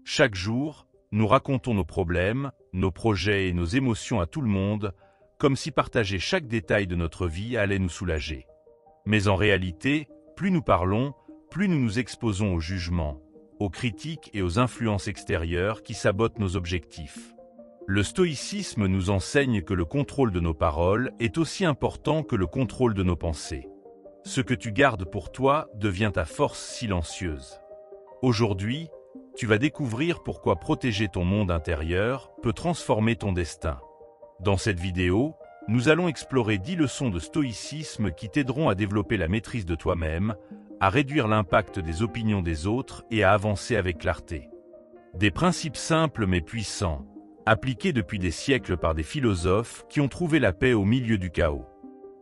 Chaque jour, nous racontons nos problèmes, nos projets et nos émotions à tout le monde, comme si partager chaque détail de notre vie allait nous soulager. Mais en réalité, plus nous parlons, plus nous nous exposons aux jugements, aux critiques et aux influences extérieures qui sabotent nos objectifs. Le stoïcisme nous enseigne que le contrôle de nos paroles est aussi important que le contrôle de nos pensées. Ce que tu gardes pour toi devient ta force silencieuse. Aujourd'hui, tu vas découvrir pourquoi protéger ton monde intérieur peut transformer ton destin. Dans cette vidéo, nous allons explorer 10 leçons de stoïcisme qui t'aideront à développer la maîtrise de toi-même, à réduire l'impact des opinions des autres et à avancer avec clarté. Des principes simples mais puissants, appliqués depuis des siècles par des philosophes qui ont trouvé la paix au milieu du chaos.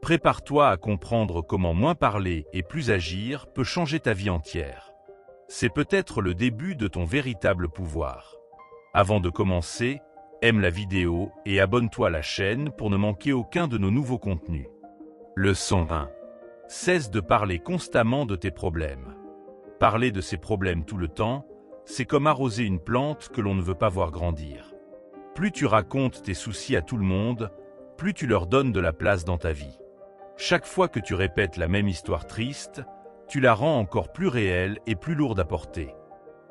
Prépare-toi à comprendre comment moins parler et plus agir peut changer ta vie entière. C'est peut-être le début de ton véritable pouvoir. Avant de commencer, aime la vidéo et abonne-toi à la chaîne pour ne manquer aucun de nos nouveaux contenus. Leçon 1. Cesse de parler constamment de tes problèmes. Parler de ces problèmes tout le temps, c'est comme arroser une plante que l'on ne veut pas voir grandir. Plus tu racontes tes soucis à tout le monde, plus tu leur donnes de la place dans ta vie. Chaque fois que tu répètes la même histoire triste, tu la rends encore plus réelle et plus lourde à porter.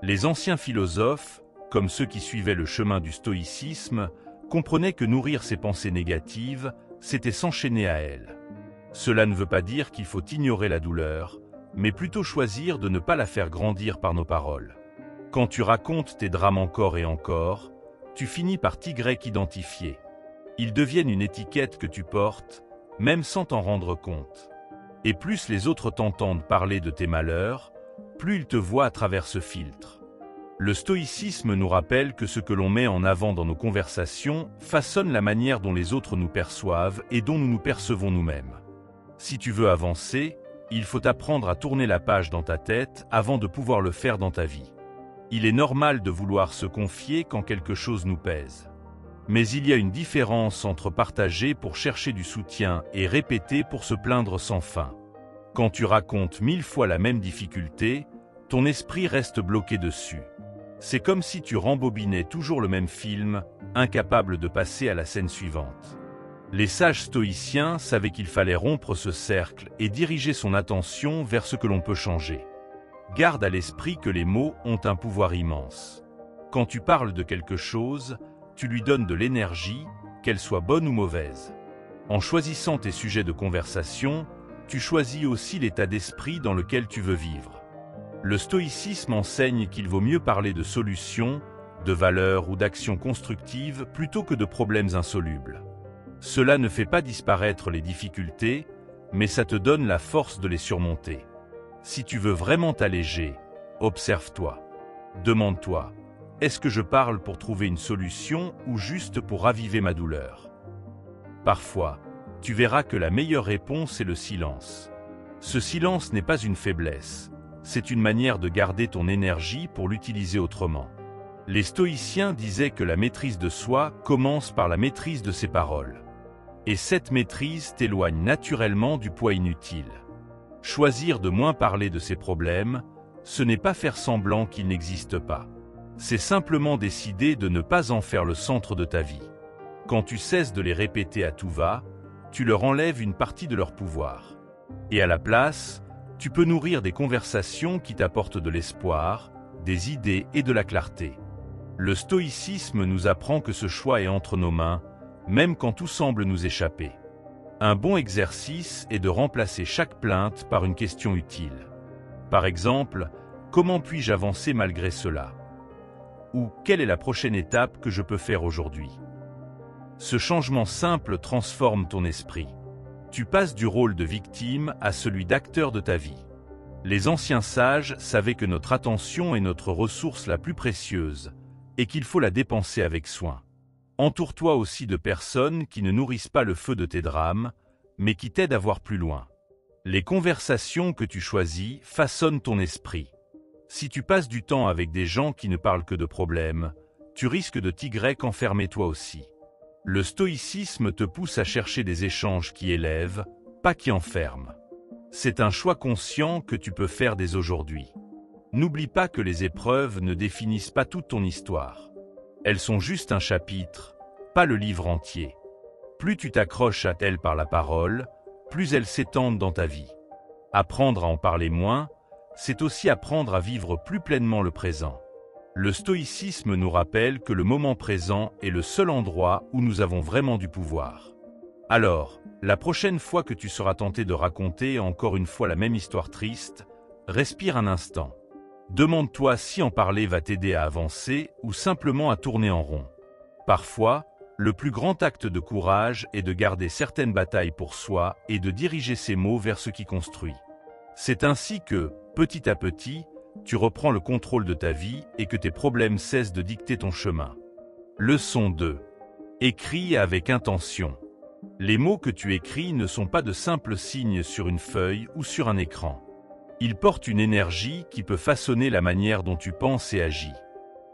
Les anciens philosophes, comme ceux qui suivaient le chemin du stoïcisme, comprenaient que nourrir ses pensées négatives, c'était s'enchaîner à elles. Cela ne veut pas dire qu'il faut ignorer la douleur, mais plutôt choisir de ne pas la faire grandir par nos paroles. Quand tu racontes tes drames encore et encore, tu finis par t'y identifier. Ils deviennent une étiquette que tu portes, même sans t'en rendre compte. Et plus les autres t'entendent parler de tes malheurs, plus ils te voient à travers ce filtre. Le stoïcisme nous rappelle que ce que l'on met en avant dans nos conversations façonne la manière dont les autres nous perçoivent et dont nous nous percevons nous-mêmes. Si tu veux avancer, il faut apprendre à tourner la page dans ta tête avant de pouvoir le faire dans ta vie. Il est normal de vouloir se confier quand quelque chose nous pèse. Mais il y a une différence entre partager pour chercher du soutien et répéter pour se plaindre sans fin. Quand tu racontes 1000 fois la même difficulté, ton esprit reste bloqué dessus. C'est comme si tu rembobinais toujours le même film, incapable de passer à la scène suivante. Les sages stoïciens savaient qu'il fallait rompre ce cercle et diriger son attention vers ce que l'on peut changer. Garde à l'esprit que les mots ont un pouvoir immense. Quand tu parles de quelque chose, tu lui donnes de l'énergie, qu'elle soit bonne ou mauvaise. En choisissant tes sujets de conversation, tu choisis aussi l'état d'esprit dans lequel tu veux vivre. Le stoïcisme enseigne qu'il vaut mieux parler de solutions, de valeurs ou d'actions constructives plutôt que de problèmes insolubles. Cela ne fait pas disparaître les difficultés, mais ça te donne la force de les surmonter. Si tu veux vraiment t'alléger, observe-toi. Demande-toi, est-ce que je parle pour trouver une solution ou juste pour raviver ma douleur? Parfois, tu verras que la meilleure réponse est le silence. Ce silence n'est pas une faiblesse, c'est une manière de garder ton énergie pour l'utiliser autrement. Les stoïciens disaient que la maîtrise de soi commence par la maîtrise de ses paroles. Et cette maîtrise t'éloigne naturellement du poids inutile. Choisir de moins parler de ses problèmes, ce n'est pas faire semblant qu'ils n'existent pas. C'est simplement décider de ne pas en faire le centre de ta vie. Quand tu cesses de les répéter à tout va, tu leur enlèves une partie de leur pouvoir. Et à la place, tu peux nourrir des conversations qui t'apportent de l'espoir, des idées et de la clarté. Le stoïcisme nous apprend que ce choix est entre nos mains, même quand tout semble nous échapper. Un bon exercice est de remplacer chaque plainte par une question utile. Par exemple, comment puis-je avancer malgré cela? Ou quelle est la prochaine étape que je peux faire aujourd'hui? Ce changement simple transforme ton esprit. Tu passes du rôle de victime à celui d'acteur de ta vie. Les anciens sages savaient que notre attention est notre ressource la plus précieuse et qu'il faut la dépenser avec soin. Entoure-toi aussi de personnes qui ne nourrissent pas le feu de tes drames, mais qui t'aident à voir plus loin. Les conversations que tu choisis façonnent ton esprit. Si tu passes du temps avec des gens qui ne parlent que de problèmes, tu risques de t'y enfermer toi aussi. Le stoïcisme te pousse à chercher des échanges qui élèvent, pas qui enferment. C'est un choix conscient que tu peux faire dès aujourd'hui. N'oublie pas que les épreuves ne définissent pas toute ton histoire. Elles sont juste un chapitre, pas le livre entier. Plus tu t'accroches à elles par la parole, plus elles s'étendent dans ta vie. Apprendre à en parler moins, c'est aussi apprendre à vivre plus pleinement le présent. Le stoïcisme nous rappelle que le moment présent est le seul endroit où nous avons vraiment du pouvoir. Alors, la prochaine fois que tu seras tenté de raconter encore une fois la même histoire triste, respire un instant. Demande-toi si en parler va t'aider à avancer ou simplement à tourner en rond. Parfois, le plus grand acte de courage est de garder certaines batailles pour soi et de diriger ses mots vers ce qui construit. C'est ainsi que, petit à petit, tu reprends le contrôle de ta vie et que tes problèmes cessent de dicter ton chemin. Leçon 2. Écris avec intention. Les mots que tu écris ne sont pas de simples signes sur une feuille ou sur un écran. Ils portent une énergie qui peut façonner la manière dont tu penses et agis.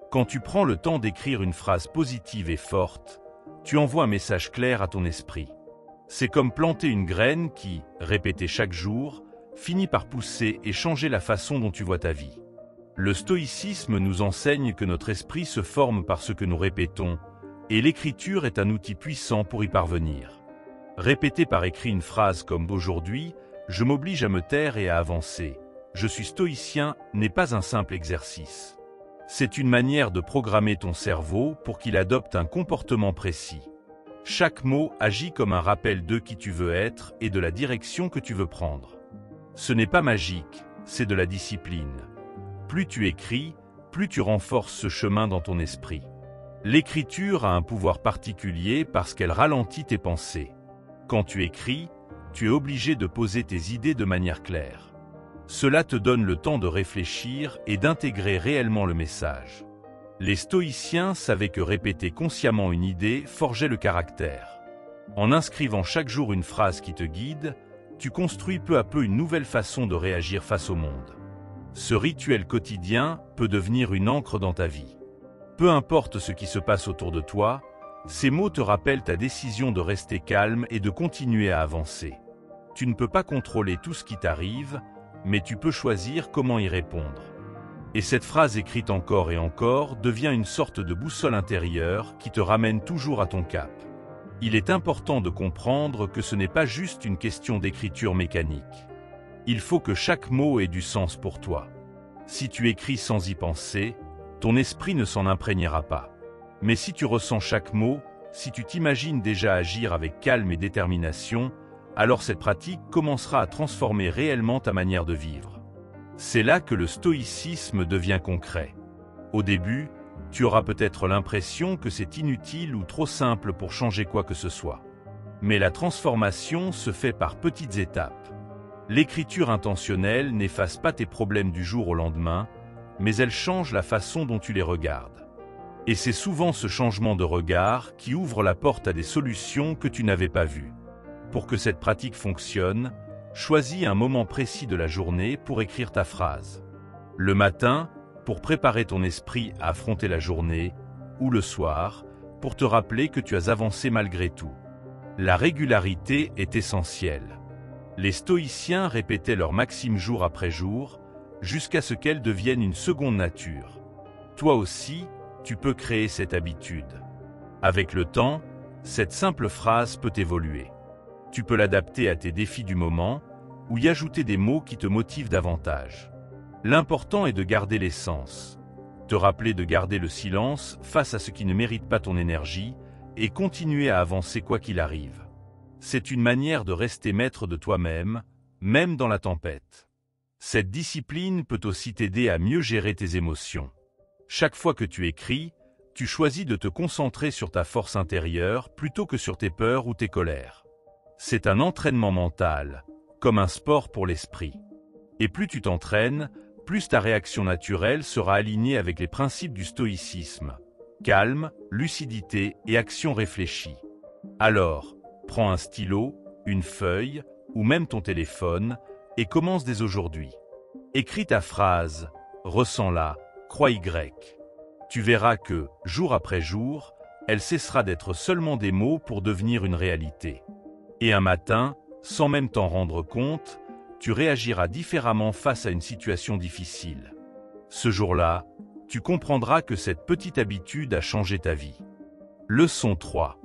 Quand tu prends le temps d'écrire une phrase positive et forte, tu envoies un message clair à ton esprit. C'est comme planter une graine qui, répétée chaque jour, finit par pousser et changer la façon dont tu vois ta vie. Le stoïcisme nous enseigne que notre esprit se forme par ce que nous répétons, et l'écriture est un outil puissant pour y parvenir. Répéter par écrit une phrase comme « Aujourd'hui, je m'oblige à me taire et à avancer. Je suis stoïcien » n'est pas un simple exercice. C'est une manière de programmer ton cerveau pour qu'il adopte un comportement précis. Chaque mot agit comme un rappel de qui tu veux être et de la direction que tu veux prendre. Ce n'est pas magique, c'est de la discipline. Plus tu écris, plus tu renforces ce chemin dans ton esprit. L'écriture a un pouvoir particulier parce qu'elle ralentit tes pensées. Quand tu écris, tu es obligé de poser tes idées de manière claire. Cela te donne le temps de réfléchir et d'intégrer réellement le message. Les stoïciens savaient que répéter consciemment une idée forgeait le caractère. En inscrivant chaque jour une phrase qui te guide, tu construis peu à peu une nouvelle façon de réagir face au monde. Ce rituel quotidien peut devenir une encre dans ta vie. Peu importe ce qui se passe autour de toi, ces mots te rappellent ta décision de rester calme et de continuer à avancer. Tu ne peux pas contrôler tout ce qui t'arrive, mais tu peux choisir comment y répondre. Et cette phrase écrite encore et encore devient une sorte de boussole intérieure qui te ramène toujours à ton cap. Il est important de comprendre que ce n'est pas juste une question d'écriture mécanique. Il faut que chaque mot ait du sens pour toi. Si tu écris sans y penser, ton esprit ne s'en imprégnera pas. Mais si tu ressens chaque mot, si tu t'imagines déjà agir avec calme et détermination, alors cette pratique commencera à transformer réellement ta manière de vivre. C'est là que le stoïcisme devient concret. Au début, tu auras peut-être l'impression que c'est inutile ou trop simple pour changer quoi que ce soit. Mais la transformation se fait par petites étapes. L'écriture intentionnelle n'efface pas tes problèmes du jour au lendemain, mais elle change la façon dont tu les regardes. Et c'est souvent ce changement de regard qui ouvre la porte à des solutions que tu n'avais pas vues. Pour que cette pratique fonctionne, choisis un moment précis de la journée pour écrire ta phrase. Le matin, pour préparer ton esprit à affronter la journée, ou le soir, pour te rappeler que tu as avancé malgré tout. La régularité est essentielle. Les stoïciens répétaient leur maxime jour après jour, jusqu'à ce qu'elle devienne une seconde nature. Toi aussi, tu peux créer cette habitude. Avec le temps, cette simple phrase peut évoluer. Tu peux l'adapter à tes défis du moment, ou y ajouter des mots qui te motivent davantage. L'important est de garder l'essence. Te rappeler de garder le silence face à ce qui ne mérite pas ton énergie, et continuer à avancer quoi qu'il arrive. C'est une manière de rester maître de toi-même, même dans la tempête. Cette discipline peut aussi t'aider à mieux gérer tes émotions. Chaque fois que tu écris, tu choisis de te concentrer sur ta force intérieure plutôt que sur tes peurs ou tes colères. C'est un entraînement mental, comme un sport pour l'esprit. Et plus tu t'entraînes, plus ta réaction naturelle sera alignée avec les principes du stoïcisme. Calme, lucidité et action réfléchie. Alors, prends un stylo, une feuille ou même ton téléphone et commence dès aujourd'hui. Écris ta phrase, ressens-la, crois Y. Tu verras que, jour après jour, elle cessera d'être seulement des mots pour devenir une réalité. Et un matin, sans même t'en rendre compte, tu réagiras différemment face à une situation difficile. Ce jour-là, tu comprendras que cette petite habitude a changé ta vie. Leçon 3.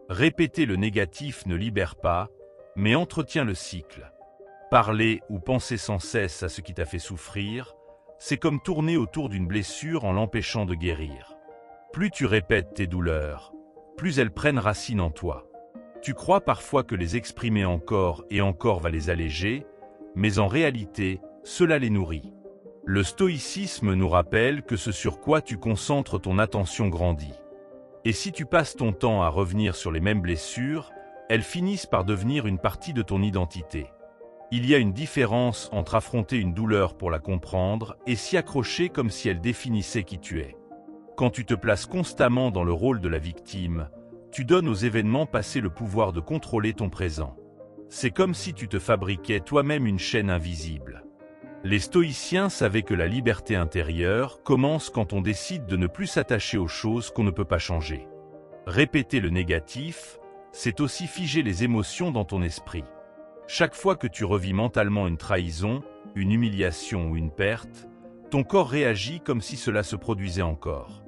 Répéter le négatif ne libère pas, mais entretient le cycle. Parler ou penser sans cesse à ce qui t'a fait souffrir, c'est comme tourner autour d'une blessure en l'empêchant de guérir. Plus tu répètes tes douleurs, plus elles prennent racine en toi. Tu crois parfois que les exprimer encore et encore va les alléger, mais en réalité, cela les nourrit. Le stoïcisme nous rappelle que ce sur quoi tu concentres ton attention grandit. Et si tu passes ton temps à revenir sur les mêmes blessures, elles finissent par devenir une partie de ton identité. Il y a une différence entre affronter une douleur pour la comprendre et s'y accrocher comme si elle définissait qui tu es. Quand tu te places constamment dans le rôle de la victime, tu donnes aux événements passés le pouvoir de contrôler ton présent. C'est comme si tu te fabriquais toi-même une chaîne invisible. Les stoïciens savaient que la liberté intérieure commence quand on décide de ne plus s'attacher aux choses qu'on ne peut pas changer. Répéter le négatif, c'est aussi figer les émotions dans ton esprit. Chaque fois que tu revis mentalement une trahison, une humiliation ou une perte, ton corps réagit comme si cela se produisait encore.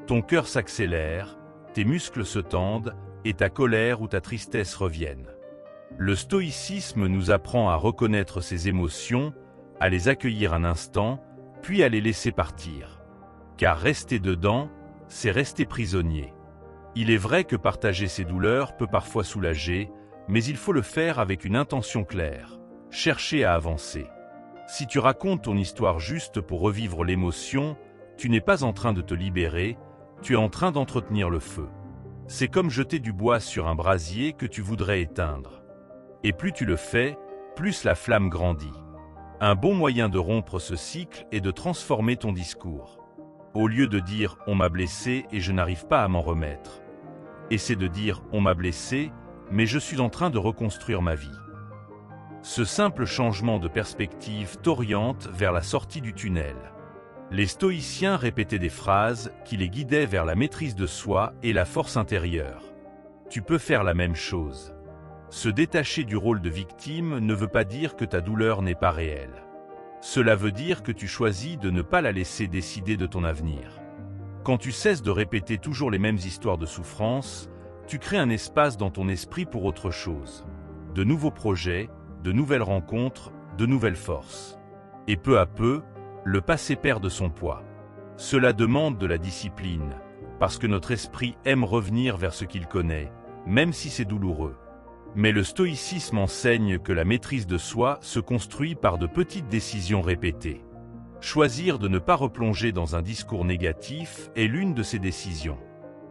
Ton cœur s'accélère, tes muscles se tendent et ta colère ou ta tristesse reviennent. Le stoïcisme nous apprend à reconnaître ces émotions, à les accueillir un instant, puis à les laisser partir. Car rester dedans, c'est rester prisonnier. Il est vrai que partager ses douleurs peut parfois soulager, mais il faut le faire avec une intention claire, chercher à avancer. Si tu racontes ton histoire juste pour revivre l'émotion, tu n'es pas en train de te libérer, tu es en train d'entretenir le feu. C'est comme jeter du bois sur un brasier que tu voudrais éteindre. Et plus tu le fais, plus la flamme grandit. Un bon moyen de rompre ce cycle est de transformer ton discours. Au lieu de dire « on m'a blessé et je n'arrive pas à m'en remettre », essaie de dire « on m'a blessé, mais je suis en train de reconstruire ma vie ». Ce simple changement de perspective t'oriente vers la sortie du tunnel. Les stoïciens répétaient des phrases qui les guidaient vers la maîtrise de soi et la force intérieure. Tu peux faire la même chose. Se détacher du rôle de victime ne veut pas dire que ta douleur n'est pas réelle. Cela veut dire que tu choisis de ne pas la laisser décider de ton avenir. Quand tu cesses de répéter toujours les mêmes histoires de souffrance, tu crées un espace dans ton esprit pour autre chose. De nouveaux projets, de nouvelles rencontres, de nouvelles forces. Et peu à peu, le passé perd de son poids. Cela demande de la discipline, parce que notre esprit aime revenir vers ce qu'il connaît, même si c'est douloureux. Mais le stoïcisme enseigne que la maîtrise de soi se construit par de petites décisions répétées. Choisir de ne pas replonger dans un discours négatif est l'une de ces décisions.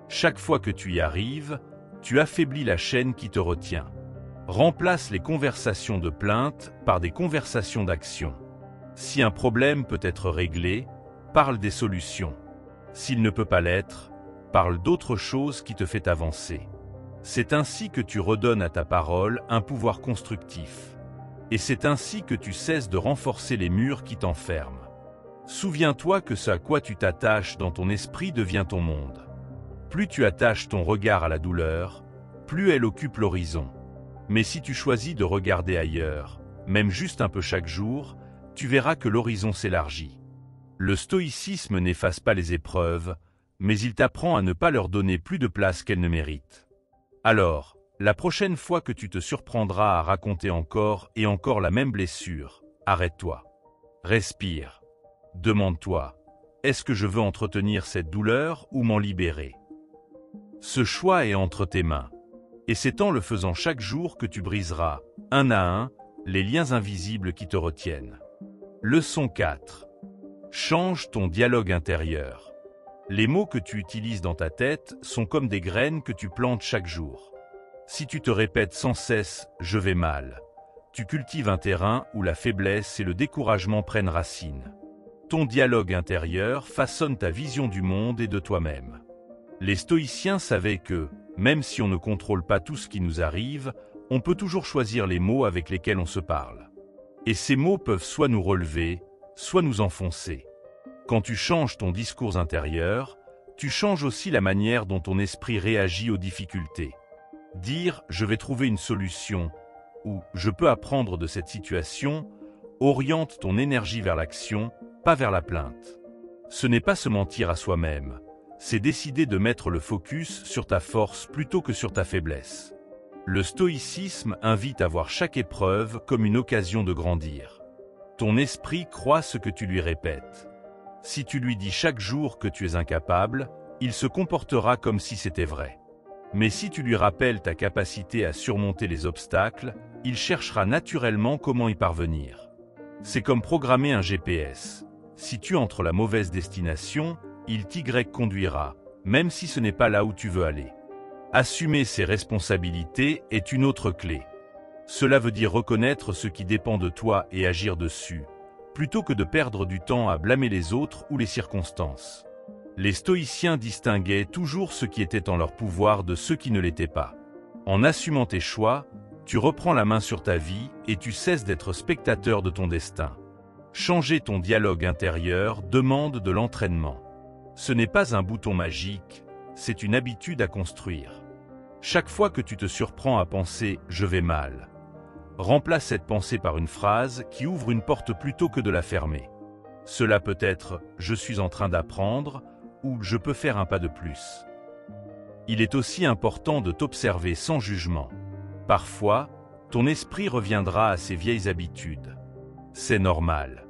Chaque fois que tu y arrives, tu affaiblis la chaîne qui te retient. Remplace les conversations de plainte par des conversations d'action. Si un problème peut être réglé, parle des solutions. S'il ne peut pas l'être, parle d'autre chose qui te fait avancer. C'est ainsi que tu redonnes à ta parole un pouvoir constructif. Et c'est ainsi que tu cesses de renforcer les murs qui t'enferment. Souviens-toi que ce à quoi tu t'attaches dans ton esprit devient ton monde. Plus tu attaches ton regard à la douleur, plus elle occupe l'horizon. Mais si tu choisis de regarder ailleurs, même juste un peu chaque jour, tu verras que l'horizon s'élargit. Le stoïcisme n'efface pas les épreuves, mais il t'apprend à ne pas leur donner plus de place qu'elles ne méritent. Alors, la prochaine fois que tu te surprendras à raconter encore et encore la même blessure, arrête-toi. Respire. Demande-toi, est-ce que je veux entretenir cette douleur ou m'en libérer? Ce choix est entre tes mains. Et c'est en le faisant chaque jour que tu briseras, un à un, les liens invisibles qui te retiennent. Leçon 4. Change ton dialogue intérieur. Les mots que tu utilises dans ta tête sont comme des graines que tu plantes chaque jour. Si tu te répètes sans cesse « je vais mal », tu cultives un terrain où la faiblesse et le découragement prennent racine. Ton dialogue intérieur façonne ta vision du monde et de toi-même. Les stoïciens savaient que, même si on ne contrôle pas tout ce qui nous arrive, on peut toujours choisir les mots avec lesquels on se parle. Et ces mots peuvent soit nous relever, soit nous enfoncer. Quand tu changes ton discours intérieur, tu changes aussi la manière dont ton esprit réagit aux difficultés. Dire « je vais trouver une solution » ou « je peux apprendre de cette situation » oriente ton énergie vers l'action, pas vers la plainte. Ce n'est pas se mentir à soi-même, c'est décider de mettre le focus sur ta force plutôt que sur ta faiblesse. Le stoïcisme invite à voir chaque épreuve comme une occasion de grandir. Ton esprit croit ce que tu lui répètes. Si tu lui dis chaque jour que tu es incapable, il se comportera comme si c'était vrai. Mais si tu lui rappelles ta capacité à surmonter les obstacles, il cherchera naturellement comment y parvenir. C'est comme programmer un GPS. Si tu entres la mauvaise destination, il t'y conduira, même si ce n'est pas là où tu veux aller. Assumer ses responsabilités est une autre clé. Cela veut dire reconnaître ce qui dépend de toi et agir dessus, plutôt que de perdre du temps à blâmer les autres ou les circonstances. Les stoïciens distinguaient toujours ce qui était en leur pouvoir de ce qui ne l'était pas. En assumant tes choix, tu reprends la main sur ta vie et tu cesses d'être spectateur de ton destin. Changer ton dialogue intérieur demande de l'entraînement. Ce n'est pas un bouton magique, c'est une habitude à construire. Chaque fois que tu te surprends à penser « je vais mal », remplace cette pensée par une phrase qui ouvre une porte plutôt que de la fermer. Cela peut être « je suis en train d'apprendre » ou « je peux faire un pas de plus ». Il est aussi important de t'observer sans jugement. Parfois, ton esprit reviendra à ses vieilles habitudes. C'est normal.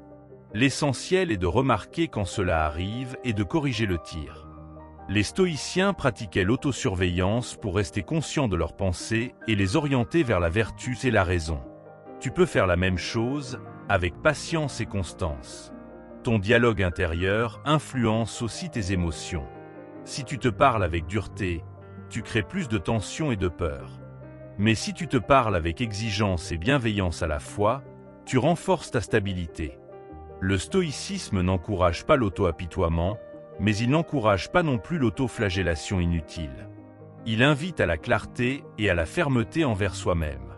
L'essentiel est de remarquer quand cela arrive et de corriger le tir. Les stoïciens pratiquaient l'autosurveillance pour rester conscients de leurs pensées et les orienter vers la vertu et la raison. Tu peux faire la même chose, avec patience et constance. Ton dialogue intérieur influence aussi tes émotions. Si tu te parles avec dureté, tu crées plus de tension et de peur. Mais si tu te parles avec exigence et bienveillance à la fois, tu renforces ta stabilité. Le stoïcisme n'encourage pas l'auto-apitoiement, mais il n'encourage pas non plus l'auto-flagellation inutile. Il invite à la clarté et à la fermeté envers soi-même.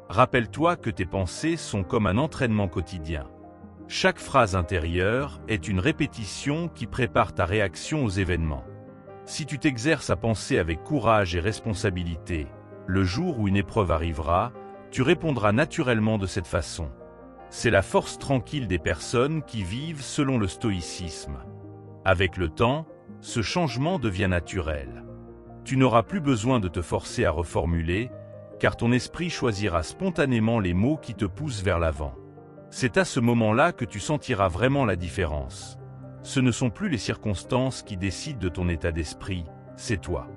Rappelle-toi que tes pensées sont comme un entraînement quotidien. Chaque phrase intérieure est une répétition qui prépare ta réaction aux événements. Si tu t'exerces à penser avec courage et responsabilité, le jour où une épreuve arrivera, tu répondras naturellement de cette façon. C'est la force tranquille des personnes qui vivent selon le stoïcisme. Avec le temps, ce changement devient naturel. Tu n'auras plus besoin de te forcer à reformuler, car ton esprit choisira spontanément les mots qui te poussent vers l'avant. C'est à ce moment-là que tu sentiras vraiment la différence. Ce ne sont plus les circonstances qui décident de ton état d'esprit, c'est toi.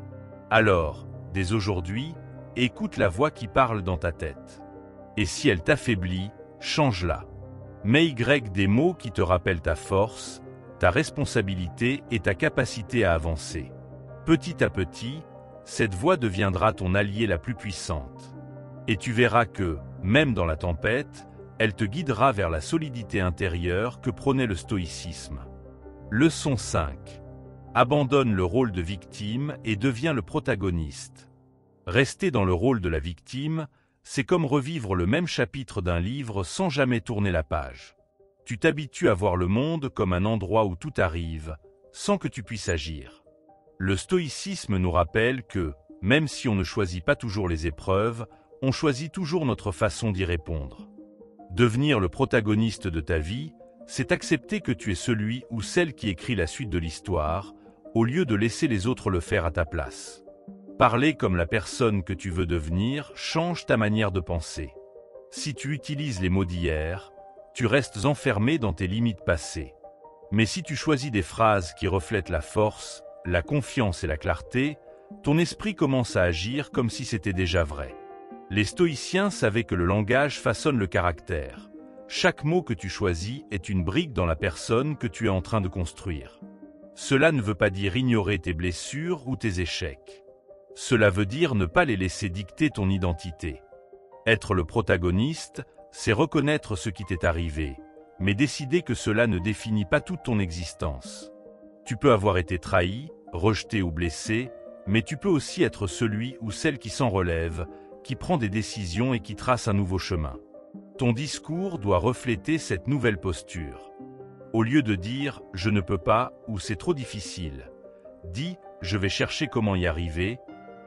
Alors, dès aujourd'hui, écoute la voix qui parle dans ta tête. Et si elle t'affaiblit, change-la. Mets des mots qui te rappellent ta force, ta responsabilité et ta capacité à avancer. Petit à petit, cette voix deviendra ton allié la plus puissante. Et tu verras que, même dans la tempête, elle te guidera vers la solidité intérieure que prônait le stoïcisme. Leçon 5. Abandonne le rôle de victime et deviens le protagoniste. Rester dans le rôle de la victime, c'est comme revivre le même chapitre d'un livre sans jamais tourner la page. Tu t'habitues à voir le monde comme un endroit où tout arrive, sans que tu puisses agir. Le stoïcisme nous rappelle que, même si on ne choisit pas toujours les épreuves, on choisit toujours notre façon d'y répondre. Devenir le protagoniste de ta vie, c'est accepter que tu es celui ou celle qui écrit la suite de l'histoire, au lieu de laisser les autres le faire à ta place. Parler comme la personne que tu veux devenir change ta manière de penser. Si tu utilises les mots d'hier, tu restes enfermé dans tes limites passées. Mais si tu choisis des phrases qui reflètent la force, la confiance et la clarté, ton esprit commence à agir comme si c'était déjà vrai. Les stoïciens savaient que le langage façonne le caractère. Chaque mot que tu choisis est une brique dans la personne que tu es en train de construire. Cela ne veut pas dire ignorer tes blessures ou tes échecs. Cela veut dire ne pas les laisser dicter ton identité. Être le protagoniste, c'est reconnaître ce qui t'est arrivé, mais décider que cela ne définit pas toute ton existence. Tu peux avoir été trahi, rejeté ou blessé, mais tu peux aussi être celui ou celle qui s'en relève, qui prend des décisions et qui trace un nouveau chemin. Ton discours doit refléter cette nouvelle posture. Au lieu de dire « je ne peux pas » ou « c'est trop difficile », dis « je vais chercher comment y arriver »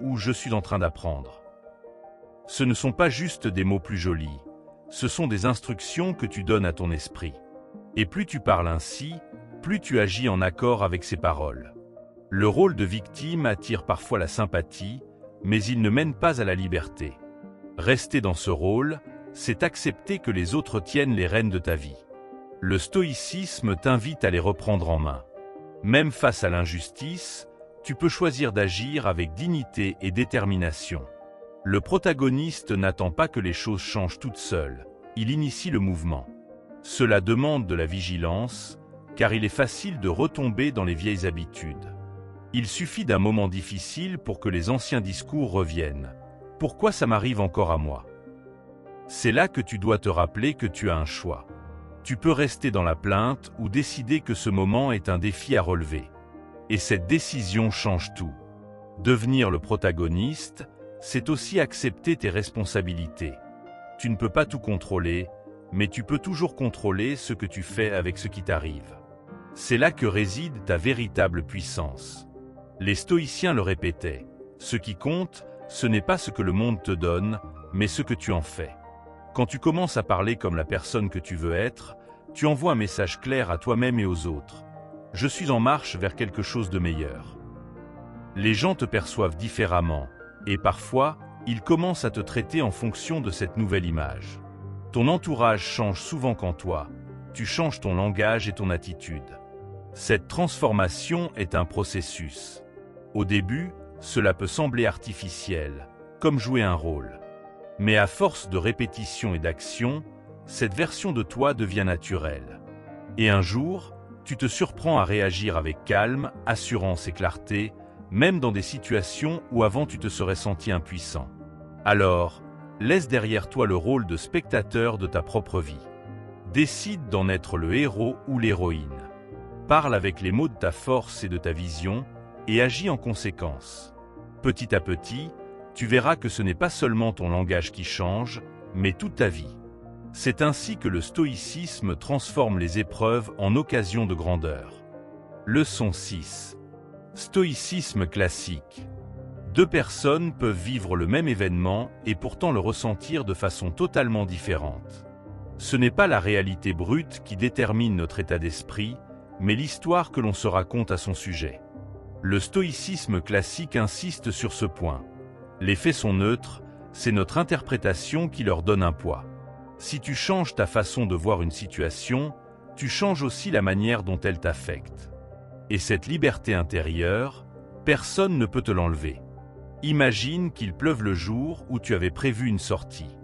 ou « je suis en train d'apprendre ». Ce ne sont pas juste des mots plus jolis, ce sont des instructions que tu donnes à ton esprit. Et plus tu parles ainsi, plus tu agis en accord avec ses paroles. Le rôle de victime attire parfois la sympathie, mais il ne mène pas à la liberté. Rester dans ce rôle, c'est accepter que les autres tiennent les rênes de ta vie. Le stoïcisme t'invite à les reprendre en main. Même face à l'injustice, tu peux choisir d'agir avec dignité et détermination. Le protagoniste n'attend pas que les choses changent toutes seules, il initie le mouvement. Cela demande de la vigilance, car il est facile de retomber dans les vieilles habitudes. Il suffit d'un moment difficile pour que les anciens discours reviennent. Pourquoi ça m'arrive encore à moi? C'est là que tu dois te rappeler que tu as un choix. Tu peux rester dans la plainte ou décider que ce moment est un défi à relever. Et cette décision change tout. Devenir le protagoniste, c'est aussi accepter tes responsabilités. Tu ne peux pas tout contrôler, mais tu peux toujours contrôler ce que tu fais avec ce qui t'arrive. C'est là que réside ta véritable puissance. Les stoïciens le répétaient, ce qui compte, ce n'est pas ce que le monde te donne, mais ce que tu en fais. Quand tu commences à parler comme la personne que tu veux être, tu envoies un message clair à toi-même et aux autres. Je suis en marche vers quelque chose de meilleur. Les gens te perçoivent différemment, et parfois, ils commencent à te traiter en fonction de cette nouvelle image. Ton entourage change souvent qu'en toi, tu changes ton langage et ton attitude. Cette transformation est un processus. Au début, cela peut sembler artificiel, comme jouer un rôle. Mais à force de répétition et d'action, cette version de toi devient naturelle. Et un jour, tu te surprends à réagir avec calme, assurance et clarté, même dans des situations où avant tu te serais senti impuissant. Alors, laisse derrière toi le rôle de spectateur de ta propre vie. Décide d'en être le héros ou l'héroïne. Parle avec les mots de ta force et de ta vision, et agis en conséquence. Petit à petit, tu verras que ce n'est pas seulement ton langage qui change, mais toute ta vie. C'est ainsi que le stoïcisme transforme les épreuves en occasions de grandeur. Leçon 6. Stoïcisme classique. Deux personnes peuvent vivre le même événement et pourtant le ressentir de façon totalement différente. Ce n'est pas la réalité brute qui détermine notre état d'esprit, mais l'histoire que l'on se raconte à son sujet. Le stoïcisme classique insiste sur ce point. Les faits sont neutres, c'est notre interprétation qui leur donne un poids. Si tu changes ta façon de voir une situation, tu changes aussi la manière dont elle t'affecte. Et cette liberté intérieure, personne ne peut te l'enlever. Imagine qu'il pleuve le jour où tu avais prévu une sortie.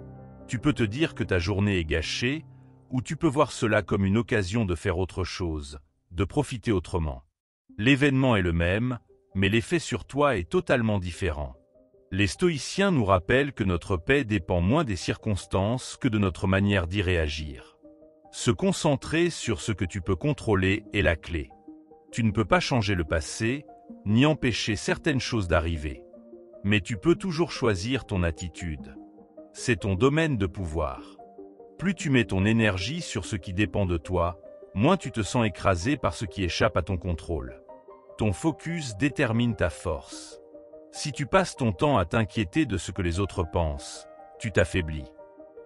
Tu peux te dire que ta journée est gâchée, ou tu peux voir cela comme une occasion de faire autre chose, de profiter autrement. L'événement est le même, mais l'effet sur toi est totalement différent. Les stoïciens nous rappellent que notre paix dépend moins des circonstances que de notre manière d'y réagir. Se concentrer sur ce que tu peux contrôler est la clé. Tu ne peux pas changer le passé, ni empêcher certaines choses d'arriver. Mais tu peux toujours choisir ton attitude. C'est ton domaine de pouvoir. Plus tu mets ton énergie sur ce qui dépend de toi, moins tu te sens écrasé par ce qui échappe à ton contrôle. Ton focus détermine ta force. Si tu passes ton temps à t'inquiéter de ce que les autres pensent, tu t'affaiblis.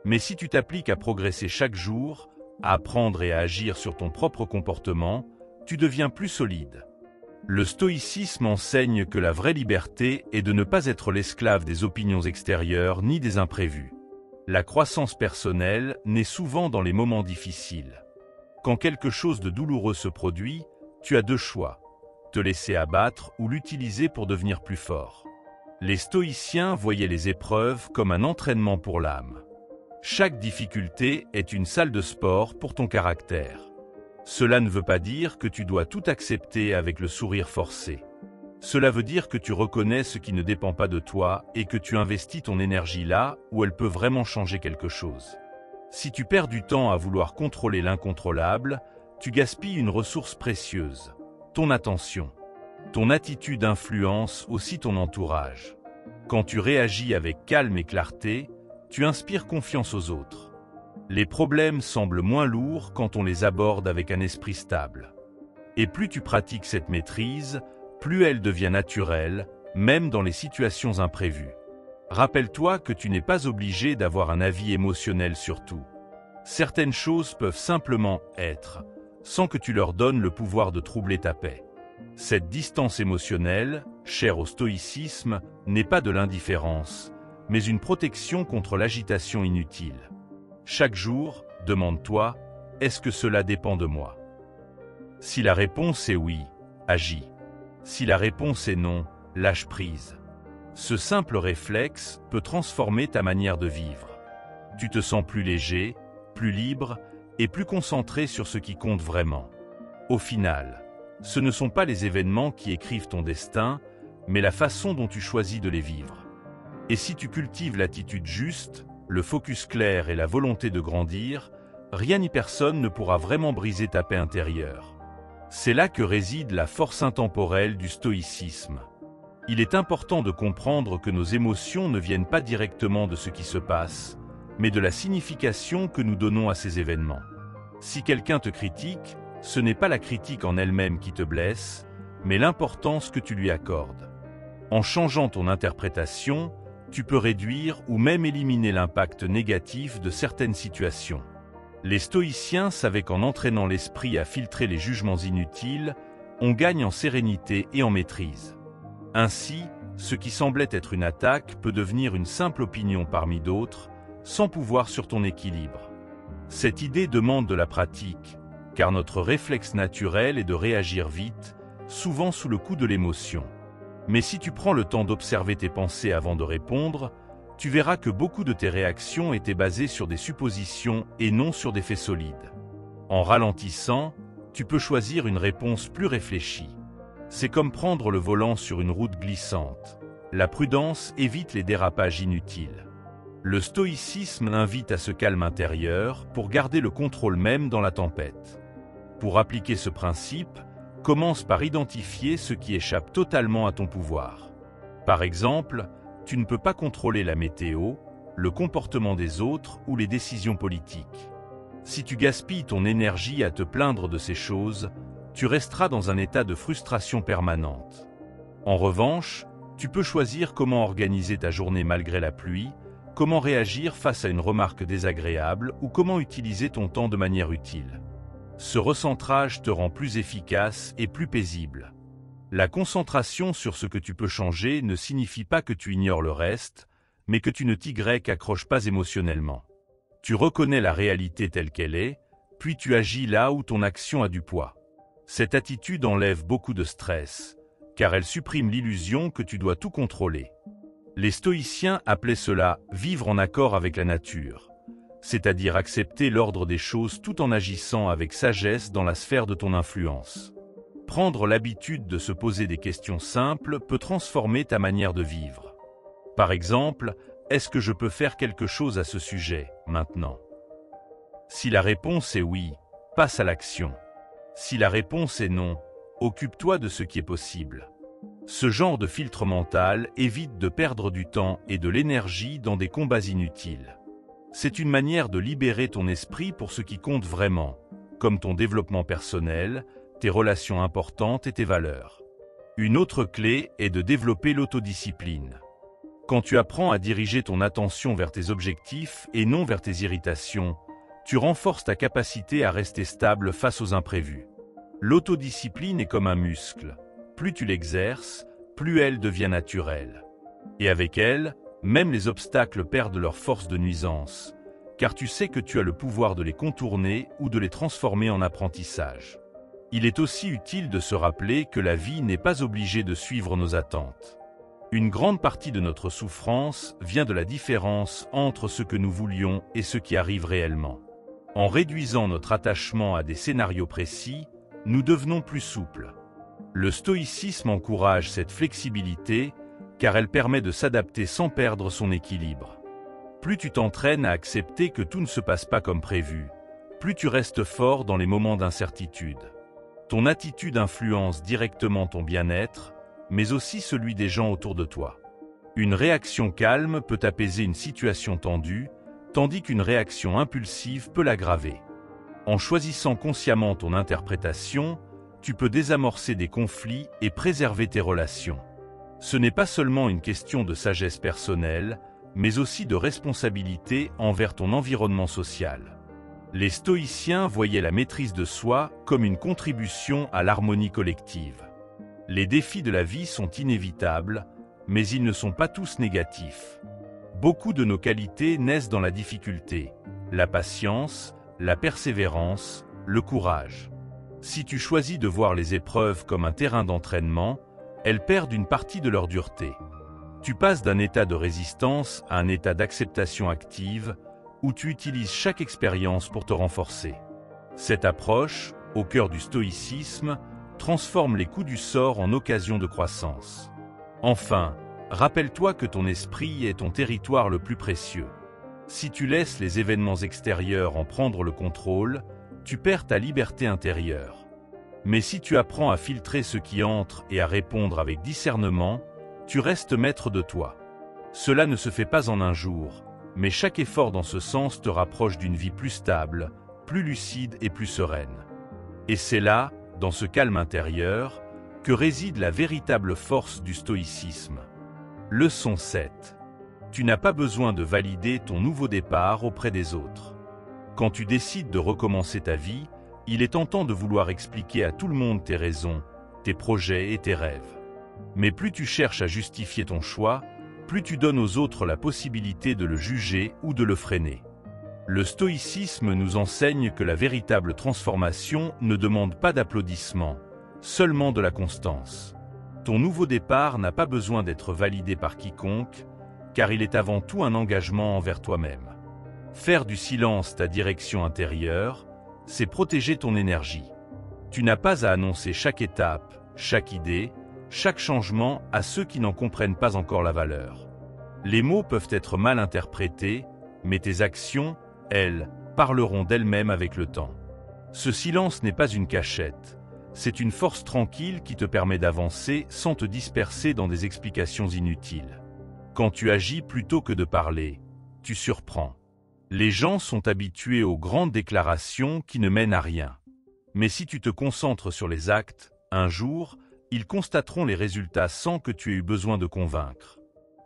Mais si tu t'appliques à progresser chaque jour, à apprendre et à agir sur ton propre comportement, tu deviens plus solide. Le stoïcisme enseigne que la vraie liberté est de ne pas être l'esclave des opinions extérieures ni des imprévus. La croissance personnelle naît souvent dans les moments difficiles. Quand quelque chose de douloureux se produit, tu as deux choix. Te laisser abattre ou l'utiliser pour devenir plus fort. Les stoïciens voyaient les épreuves comme un entraînement pour l'âme. Chaque difficulté est une salle de sport pour ton caractère. Cela ne veut pas dire que tu dois tout accepter avec le sourire forcé. Cela veut dire que tu reconnais ce qui ne dépend pas de toi et que tu investis ton énergie là où elle peut vraiment changer quelque chose. Si tu perds du temps à vouloir contrôler l'incontrôlable, tu gaspilles une ressource précieuse. Ton attention. Ton attitude influence aussi ton entourage. Quand tu réagis avec calme et clarté, tu inspires confiance aux autres. Les problèmes semblent moins lourds quand on les aborde avec un esprit stable. Et plus tu pratiques cette maîtrise, plus elle devient naturelle, même dans les situations imprévues. Rappelle-toi que tu n'es pas obligé d'avoir un avis émotionnel sur tout. Certaines choses peuvent simplement être. sans que tu leur donnes le pouvoir de troubler ta paix. Cette distance émotionnelle, chère au stoïcisme, n'est pas de l'indifférence, mais une protection contre l'agitation inutile. Chaque jour, demande-toi, est-ce que cela dépend de moi? Si la réponse est oui, agis. Si la réponse est non, lâche prise. Ce simple réflexe peut transformer ta manière de vivre. Tu te sens plus léger, plus libre et plus concentré sur ce qui compte vraiment. Au final, ce ne sont pas les événements qui écrivent ton destin, mais la façon dont tu choisis de les vivre. Et si tu cultives l'attitude juste, le focus clair et la volonté de grandir, rien ni personne ne pourra vraiment briser ta paix intérieure. C'est là que réside la force intemporelle du stoïcisme. Il est important de comprendre que nos émotions ne viennent pas directement de ce qui se passe, mais de la signification que nous donnons à ces événements. Si quelqu'un te critique, ce n'est pas la critique en elle-même qui te blesse, mais l'importance que tu lui accordes. En changeant ton interprétation, tu peux réduire ou même éliminer l'impact négatif de certaines situations. Les stoïciens savaient qu'en entraînant l'esprit à filtrer les jugements inutiles, on gagne en sérénité et en maîtrise. Ainsi, ce qui semblait être une attaque peut devenir une simple opinion parmi d'autres, sans pouvoir sur ton équilibre. Cette idée demande de la pratique, car notre réflexe naturel est de réagir vite, souvent sous le coup de l'émotion. Mais si tu prends le temps d'observer tes pensées avant de répondre, tu verras que beaucoup de tes réactions étaient basées sur des suppositions et non sur des faits solides. En ralentissant, tu peux choisir une réponse plus réfléchie. C'est comme prendre le volant sur une route glissante. La prudence évite les dérapages inutiles. Le stoïcisme invite à ce calme intérieur pour garder le contrôle même dans la tempête. Pour appliquer ce principe, commence par identifier ce qui échappe totalement à ton pouvoir. Par exemple, tu ne peux pas contrôler la météo, le comportement des autres ou les décisions politiques. Si tu gaspilles ton énergie à te plaindre de ces choses, tu resteras dans un état de frustration permanente. En revanche, tu peux choisir comment organiser ta journée malgré la pluie, comment réagir face à une remarque désagréable ou comment utiliser ton temps de manière utile. Ce recentrage te rend plus efficace et plus paisible. La concentration sur ce que tu peux changer ne signifie pas que tu ignores le reste, mais que tu ne t'y accroches pas émotionnellement. Tu reconnais la réalité telle qu'elle est, puis tu agis là où ton action a du poids. Cette attitude enlève beaucoup de stress, car elle supprime l'illusion que tu dois tout contrôler. Les stoïciens appelaient cela « vivre en accord avec la nature », c'est-à-dire accepter l'ordre des choses tout en agissant avec sagesse dans la sphère de ton influence. Prendre l'habitude de se poser des questions simples peut transformer ta manière de vivre. Par exemple, est-ce que je peux faire quelque chose à ce sujet, maintenant? Si la réponse est oui, passe à l'action. Si la réponse est non, occupe-toi de ce qui est possible. Ce genre de filtre mental évite de perdre du temps et de l'énergie dans des combats inutiles. C'est une manière de libérer ton esprit pour ce qui compte vraiment, comme ton développement personnel, tes relations importantes et tes valeurs. Une autre clé est de développer l'autodiscipline. Quand tu apprends à diriger ton attention vers tes objectifs et non vers tes irritations, tu renforces ta capacité à rester stable face aux imprévus. L'autodiscipline est comme un muscle. Plus tu l'exerces, plus elle devient naturelle. Et avec elle, même les obstacles perdent leur force de nuisance, car tu sais que tu as le pouvoir de les contourner ou de les transformer en apprentissage. Il est aussi utile de se rappeler que la vie n'est pas obligée de suivre nos attentes. Une grande partie de notre souffrance vient de la différence entre ce que nous voulions et ce qui arrive réellement. En réduisant notre attachement à des scénarios précis, nous devenons plus souples. Le stoïcisme encourage cette flexibilité car elle permet de s'adapter sans perdre son équilibre. Plus tu t'entraînes à accepter que tout ne se passe pas comme prévu, plus tu restes fort dans les moments d'incertitude. Ton attitude influence directement ton bien-être, mais aussi celui des gens autour de toi. Une réaction calme peut apaiser une situation tendue, tandis qu'une réaction impulsive peut l'aggraver. En choisissant consciemment ton interprétation, tu peux désamorcer des conflits et préserver tes relations. Ce n'est pas seulement une question de sagesse personnelle, mais aussi de responsabilité envers ton environnement social. Les stoïciens voyaient la maîtrise de soi comme une contribution à l'harmonie collective. Les défis de la vie sont inévitables, mais ils ne sont pas tous négatifs. Beaucoup de nos qualités naissent dans la difficulté, la patience, la persévérance, le courage. Si tu choisis de voir les épreuves comme un terrain d'entraînement, elles perdent une partie de leur dureté. Tu passes d'un état de résistance à un état d'acceptation active, où tu utilises chaque expérience pour te renforcer. Cette approche, au cœur du stoïcisme, transforme les coups du sort en occasion de croissance. Enfin, rappelle-toi que ton esprit est ton territoire le plus précieux. Si tu laisses les événements extérieurs en prendre le contrôle, tu perds ta liberté intérieure. Mais si tu apprends à filtrer ce qui entre et à répondre avec discernement, tu restes maître de toi. Cela ne se fait pas en un jour, mais chaque effort dans ce sens te rapproche d'une vie plus stable, plus lucide et plus sereine. Et c'est là, dans ce calme intérieur, que réside la véritable force du stoïcisme. Leçon 7. Tu n'as pas besoin de valider ton nouveau départ auprès des autres. Quand tu décides de recommencer ta vie, il est tentant de vouloir expliquer à tout le monde tes raisons, tes projets et tes rêves. Mais plus tu cherches à justifier ton choix, plus tu donnes aux autres la possibilité de le juger ou de le freiner. Le stoïcisme nous enseigne que la véritable transformation ne demande pas d'applaudissements, seulement de la constance. Ton nouveau départ n'a pas besoin d'être validé par quiconque, car il est avant tout un engagement envers toi-même. Faire du silence ta direction intérieure, c'est protéger ton énergie. Tu n'as pas à annoncer chaque étape, chaque idée, chaque changement à ceux qui n'en comprennent pas encore la valeur. Les mots peuvent être mal interprétés, mais tes actions, elles, parleront d'elles-mêmes avec le temps. Ce silence n'est pas une cachette, c'est une force tranquille qui te permet d'avancer sans te disperser dans des explications inutiles. Quand tu agis plutôt que de parler, tu surprends. Les gens sont habitués aux grandes déclarations qui ne mènent à rien. Mais si tu te concentres sur les actes, un jour, ils constateront les résultats sans que tu aies eu besoin de convaincre.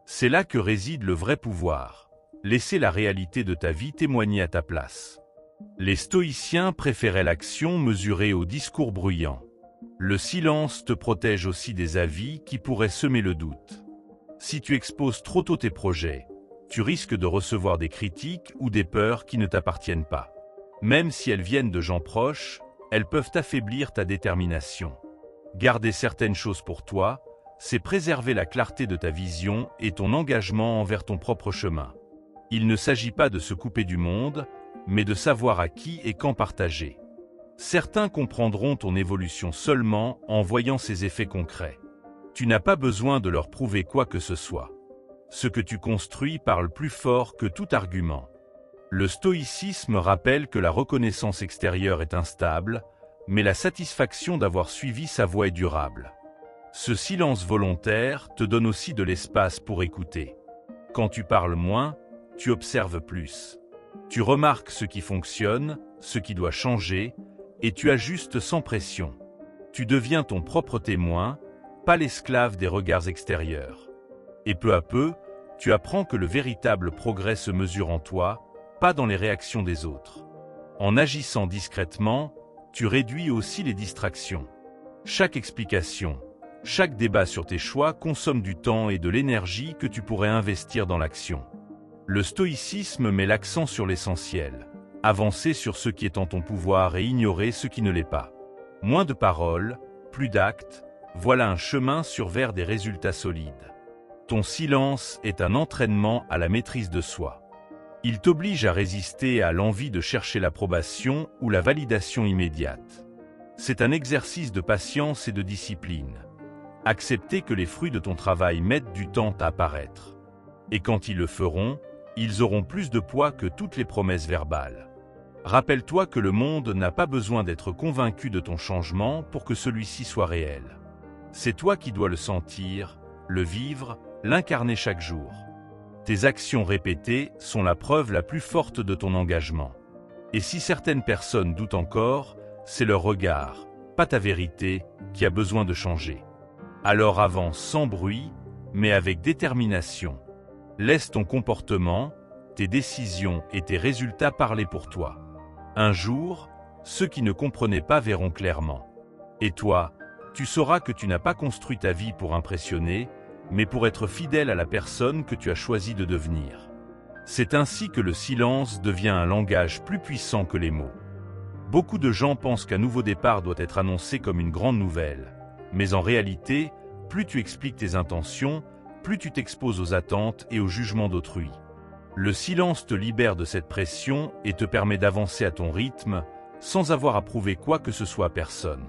C'est là que réside le vrai pouvoir. Laisser la réalité de ta vie témoigner à ta place. Les stoïciens préféraient l'action mesurée au discours bruyant. Le silence te protège aussi des avis qui pourraient semer le doute. Si tu exposes trop tôt tes projets, tu risques de recevoir des critiques ou des peurs qui ne t'appartiennent pas. Même si elles viennent de gens proches, elles peuvent affaiblir ta détermination. Garder certaines choses pour toi, c'est préserver la clarté de ta vision et ton engagement envers ton propre chemin. Il ne s'agit pas de se couper du monde, mais de savoir à qui et quand partager. Certains comprendront ton évolution seulement en voyant ses effets concrets. Tu n'as pas besoin de leur prouver quoi que ce soit. Ce que tu construis parle plus fort que tout argument. Le stoïcisme rappelle que la reconnaissance extérieure est instable, mais la satisfaction d'avoir suivi sa voie est durable. Ce silence volontaire te donne aussi de l'espace pour écouter. Quand tu parles moins, tu observes plus. Tu remarques ce qui fonctionne, ce qui doit changer, et tu ajustes sans pression. Tu deviens ton propre témoin, pas l'esclave des regards extérieurs. Et peu à peu, tu apprends que le véritable progrès se mesure en toi, pas dans les réactions des autres. En agissant discrètement, tu réduis aussi les distractions. Chaque explication, chaque débat sur tes choix consomme du temps et de l'énergie que tu pourrais investir dans l'action. Le stoïcisme met l'accent sur l'essentiel. Avancer sur ce qui est en ton pouvoir et ignorer ce qui ne l'est pas. Moins de paroles, plus d'actes, voilà un chemin vers des résultats solides. Ton silence est un entraînement à la maîtrise de soi. Il t'oblige à résister à l'envie de chercher l'approbation ou la validation immédiate. C'est un exercice de patience et de discipline. Accepter que les fruits de ton travail mettent du temps à apparaître. Et quand ils le feront, ils auront plus de poids que toutes les promesses verbales. Rappelle-toi que le monde n'a pas besoin d'être convaincu de ton changement pour que celui-ci soit réel. C'est toi qui dois le sentir, le vivre, l'incarner chaque jour. Tes actions répétées sont la preuve la plus forte de ton engagement. Et si certaines personnes doutent encore, c'est leur regard, pas ta vérité, qui a besoin de changer. Alors avance sans bruit, mais avec détermination. Laisse ton comportement, tes décisions et tes résultats parler pour toi. Un jour, ceux qui ne comprenaient pas verront clairement. Et toi, tu sauras que tu n'as pas construit ta vie pour impressionner, mais pour être fidèle à la personne que tu as choisi de devenir. C'est ainsi que le silence devient un langage plus puissant que les mots. Beaucoup de gens pensent qu'un nouveau départ doit être annoncé comme une grande nouvelle. Mais en réalité, plus tu expliques tes intentions, plus tu t'exposes aux attentes et au jugement d'autrui. Le silence te libère de cette pression et te permet d'avancer à ton rythme, sans avoir à prouver quoi que ce soit à personne.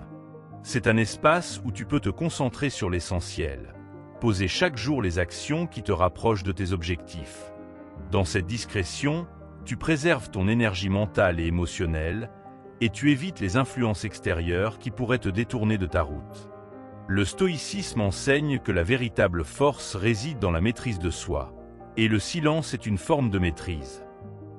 C'est un espace où tu peux te concentrer sur l'essentiel. Poser chaque jour les actions qui te rapprochent de tes objectifs. Dans cette discrétion, tu préserves ton énergie mentale et émotionnelle, et tu évites les influences extérieures qui pourraient te détourner de ta route. Le stoïcisme enseigne que la véritable force réside dans la maîtrise de soi, et le silence est une forme de maîtrise.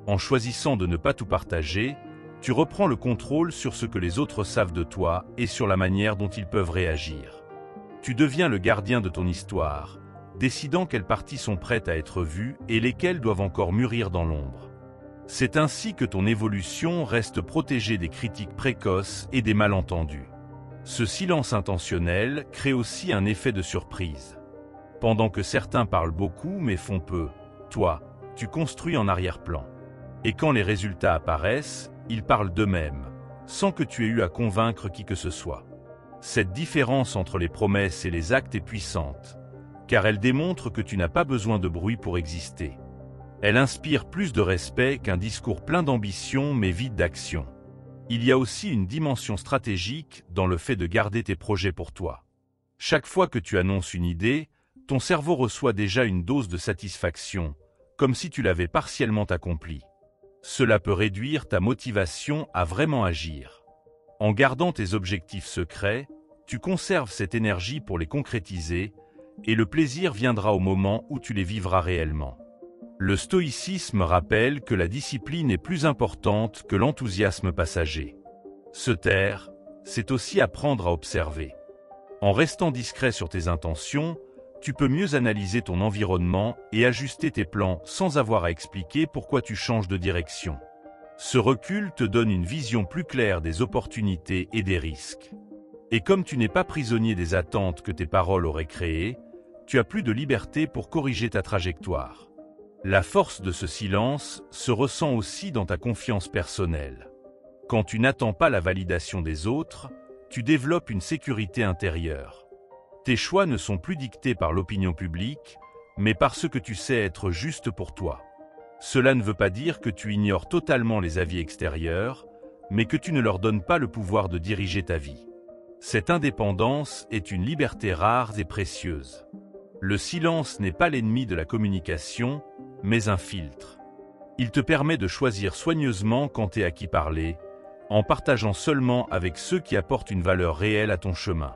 En choisissant de ne pas tout partager, tu reprends le contrôle sur ce que les autres savent de toi et sur la manière dont ils peuvent réagir. Tu deviens le gardien de ton histoire, décidant quelles parties sont prêtes à être vues et lesquelles doivent encore mûrir dans l'ombre. C'est ainsi que ton évolution reste protégée des critiques précoces et des malentendus. Ce silence intentionnel crée aussi un effet de surprise. Pendant que certains parlent beaucoup mais font peu, toi, tu construis en arrière-plan. Et quand les résultats apparaissent, ils parlent d'eux-mêmes, sans que tu aies eu à convaincre qui que ce soit. Cette différence entre les promesses et les actes est puissante, car elle démontre que tu n'as pas besoin de bruit pour exister. Elle inspire plus de respect qu'un discours plein d'ambition mais vide d'action. Il y a aussi une dimension stratégique dans le fait de garder tes projets pour toi. Chaque fois que tu annonces une idée, ton cerveau reçoit déjà une dose de satisfaction, comme si tu l'avais partiellement accomplie. Cela peut réduire ta motivation à vraiment agir. En gardant tes objectifs secrets, tu conserves cette énergie pour les concrétiser, et le plaisir viendra au moment où tu les vivras réellement. Le stoïcisme rappelle que la discipline est plus importante que l'enthousiasme passager. Se taire, c'est aussi apprendre à observer. En restant discret sur tes intentions, tu peux mieux analyser ton environnement et ajuster tes plans sans avoir à expliquer pourquoi tu changes de direction. Ce recul te donne une vision plus claire des opportunités et des risques. Et comme tu n'es pas prisonnier des attentes que tes paroles auraient créées, tu as plus de liberté pour corriger ta trajectoire. La force de ce silence se ressent aussi dans ta confiance personnelle. Quand tu n'attends pas la validation des autres, tu développes une sécurité intérieure. Tes choix ne sont plus dictés par l'opinion publique, mais par ce que tu sais être juste pour toi. Cela ne veut pas dire que tu ignores totalement les avis extérieurs, mais que tu ne leur donnes pas le pouvoir de diriger ta vie. Cette indépendance est une liberté rare et précieuse. Le silence n'est pas l'ennemi de la communication, mais un filtre. Il te permet de choisir soigneusement quand et à qui parler, en partageant seulement avec ceux qui apportent une valeur réelle à ton chemin.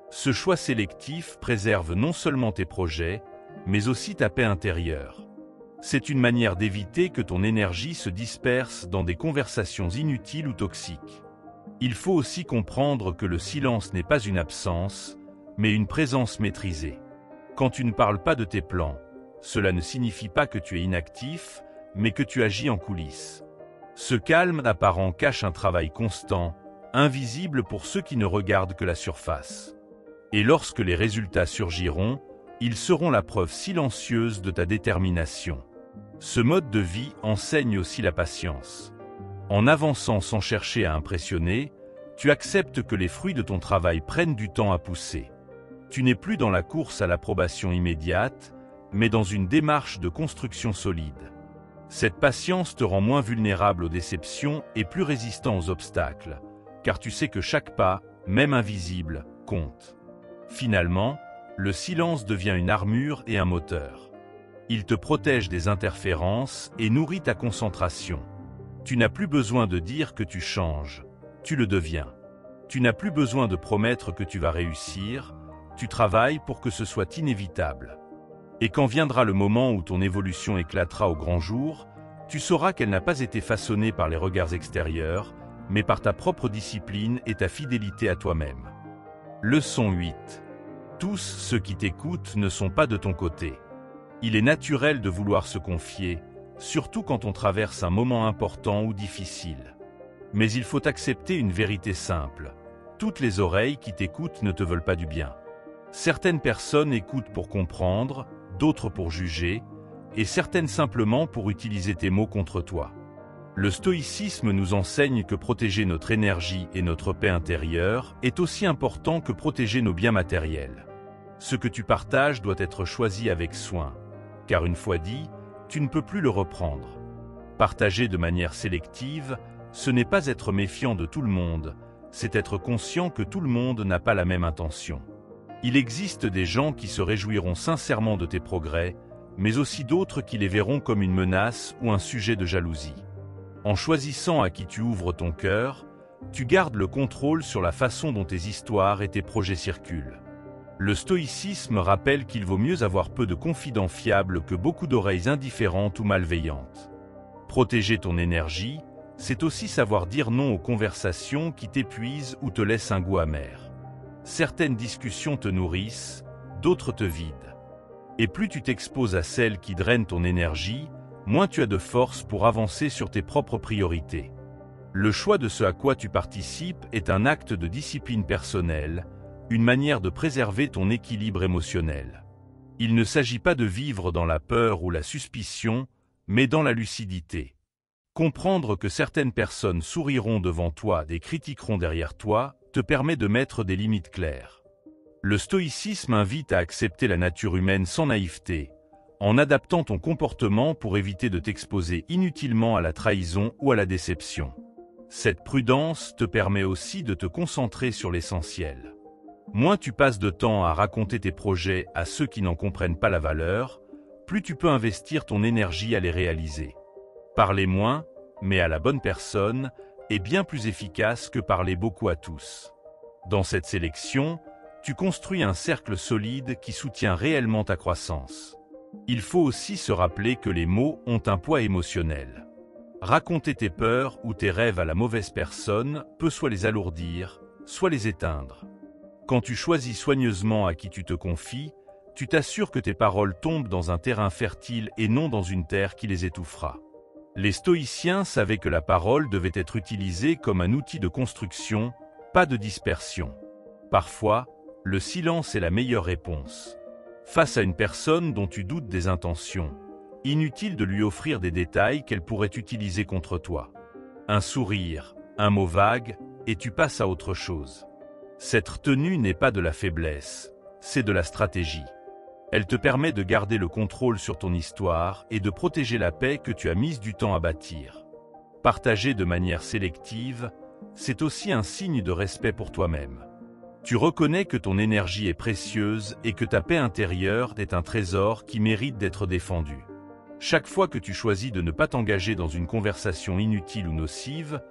Ce choix sélectif préserve non seulement tes projets, mais aussi ta paix intérieure. C'est une manière d'éviter que ton énergie se disperse dans des conversations inutiles ou toxiques. Il faut aussi comprendre que le silence n'est pas une absence, mais une présence maîtrisée. Quand tu ne parles pas de tes plans, cela ne signifie pas que tu es inactif, mais que tu agis en coulisses. Ce calme apparent cache un travail constant, invisible pour ceux qui ne regardent que la surface. Et lorsque les résultats surgiront, ils seront la preuve silencieuse de ta détermination. Ce mode de vie enseigne aussi la patience. En avançant sans chercher à impressionner, tu acceptes que les fruits de ton travail prennent du temps à pousser. Tu n'es plus dans la course à l'approbation immédiate, mais dans une démarche de construction solide. Cette patience te rend moins vulnérable aux déceptions et plus résistant aux obstacles, car tu sais que chaque pas, même invisible, compte. Finalement, le silence devient une armure et un moteur. Il te protège des interférences et nourrit ta concentration. Tu n'as plus besoin de dire que tu changes, tu le deviens. Tu n'as plus besoin de promettre que tu vas réussir, tu travailles pour que ce soit inévitable. Et quand viendra le moment où ton évolution éclatera au grand jour, tu sauras qu'elle n'a pas été façonnée par les regards extérieurs, mais par ta propre discipline et ta fidélité à toi-même. Leçon 8. Tous ceux qui t'écoutent ne sont pas de ton côté. Il est naturel de vouloir se confier, surtout quand on traverse un moment important ou difficile. Mais il faut accepter une vérité simple. Toutes les oreilles qui t'écoutent ne te veulent pas du bien. Certaines personnes écoutent pour comprendre, d'autres pour juger, et certaines simplement pour utiliser tes mots contre toi. Le stoïcisme nous enseigne que protéger notre énergie et notre paix intérieure est aussi important que protéger nos biens matériels. Ce que tu partages doit être choisi avec soin, car une fois dit, tu ne peux plus le reprendre. Partager de manière sélective, ce n'est pas être méfiant de tout le monde, c'est être conscient que tout le monde n'a pas la même intention. Il existe des gens qui se réjouiront sincèrement de tes progrès, mais aussi d'autres qui les verront comme une menace ou un sujet de jalousie. En choisissant à qui tu ouvres ton cœur, tu gardes le contrôle sur la façon dont tes histoires et tes projets circulent. Le stoïcisme rappelle qu'il vaut mieux avoir peu de confidents fiables que beaucoup d'oreilles indifférentes ou malveillantes. Protéger ton énergie, c'est aussi savoir dire non aux conversations qui t'épuisent ou te laissent un goût amer. Certaines discussions te nourrissent, d'autres te vident. Et plus tu t'exposes à celles qui drainent ton énergie, moins tu as de force pour avancer sur tes propres priorités. Le choix de ce à quoi tu participes est un acte de discipline personnelle, une manière de préserver ton équilibre émotionnel. Il ne s'agit pas de vivre dans la peur ou la suspicion, mais dans la lucidité. Comprendre que certaines personnes souriront devant toi et critiqueront derrière toi te permet de mettre des limites claires. Le stoïcisme invite à accepter la nature humaine sans naïveté, en adaptant ton comportement pour éviter de t'exposer inutilement à la trahison ou à la déception. Cette prudence te permet aussi de te concentrer sur l'essentiel. Moins tu passes de temps à raconter tes projets à ceux qui n'en comprennent pas la valeur, plus tu peux investir ton énergie à les réaliser. Parler moins, mais à la bonne personne, est bien plus efficace que parler beaucoup à tous. Dans cette sélection, tu construis un cercle solide qui soutient réellement ta croissance. Il faut aussi se rappeler que les mots ont un poids émotionnel. Raconter tes peurs ou tes rêves à la mauvaise personne peut soit les alourdir, soit les éteindre. Quand tu choisis soigneusement à qui tu te confies, tu t'assures que tes paroles tombent dans un terrain fertile et non dans une terre qui les étouffera. Les stoïciens savaient que la parole devait être utilisée comme un outil de construction, pas de dispersion. Parfois, le silence est la meilleure réponse. Face à une personne dont tu doutes des intentions, inutile de lui offrir des détails qu'elle pourrait utiliser contre toi. Un sourire, un mot vague, et tu passes à autre chose. Cette retenue n'est pas de la faiblesse, c'est de la stratégie. Elle te permet de garder le contrôle sur ton histoire et de protéger la paix que tu as mise du temps à bâtir. Partager de manière sélective, c'est aussi un signe de respect pour toi-même. Tu reconnais que ton énergie est précieuse et que ta paix intérieure est un trésor qui mérite d'être défendu. Chaque fois que tu choisis de ne pas t'engager dans une conversation inutile ou nocive,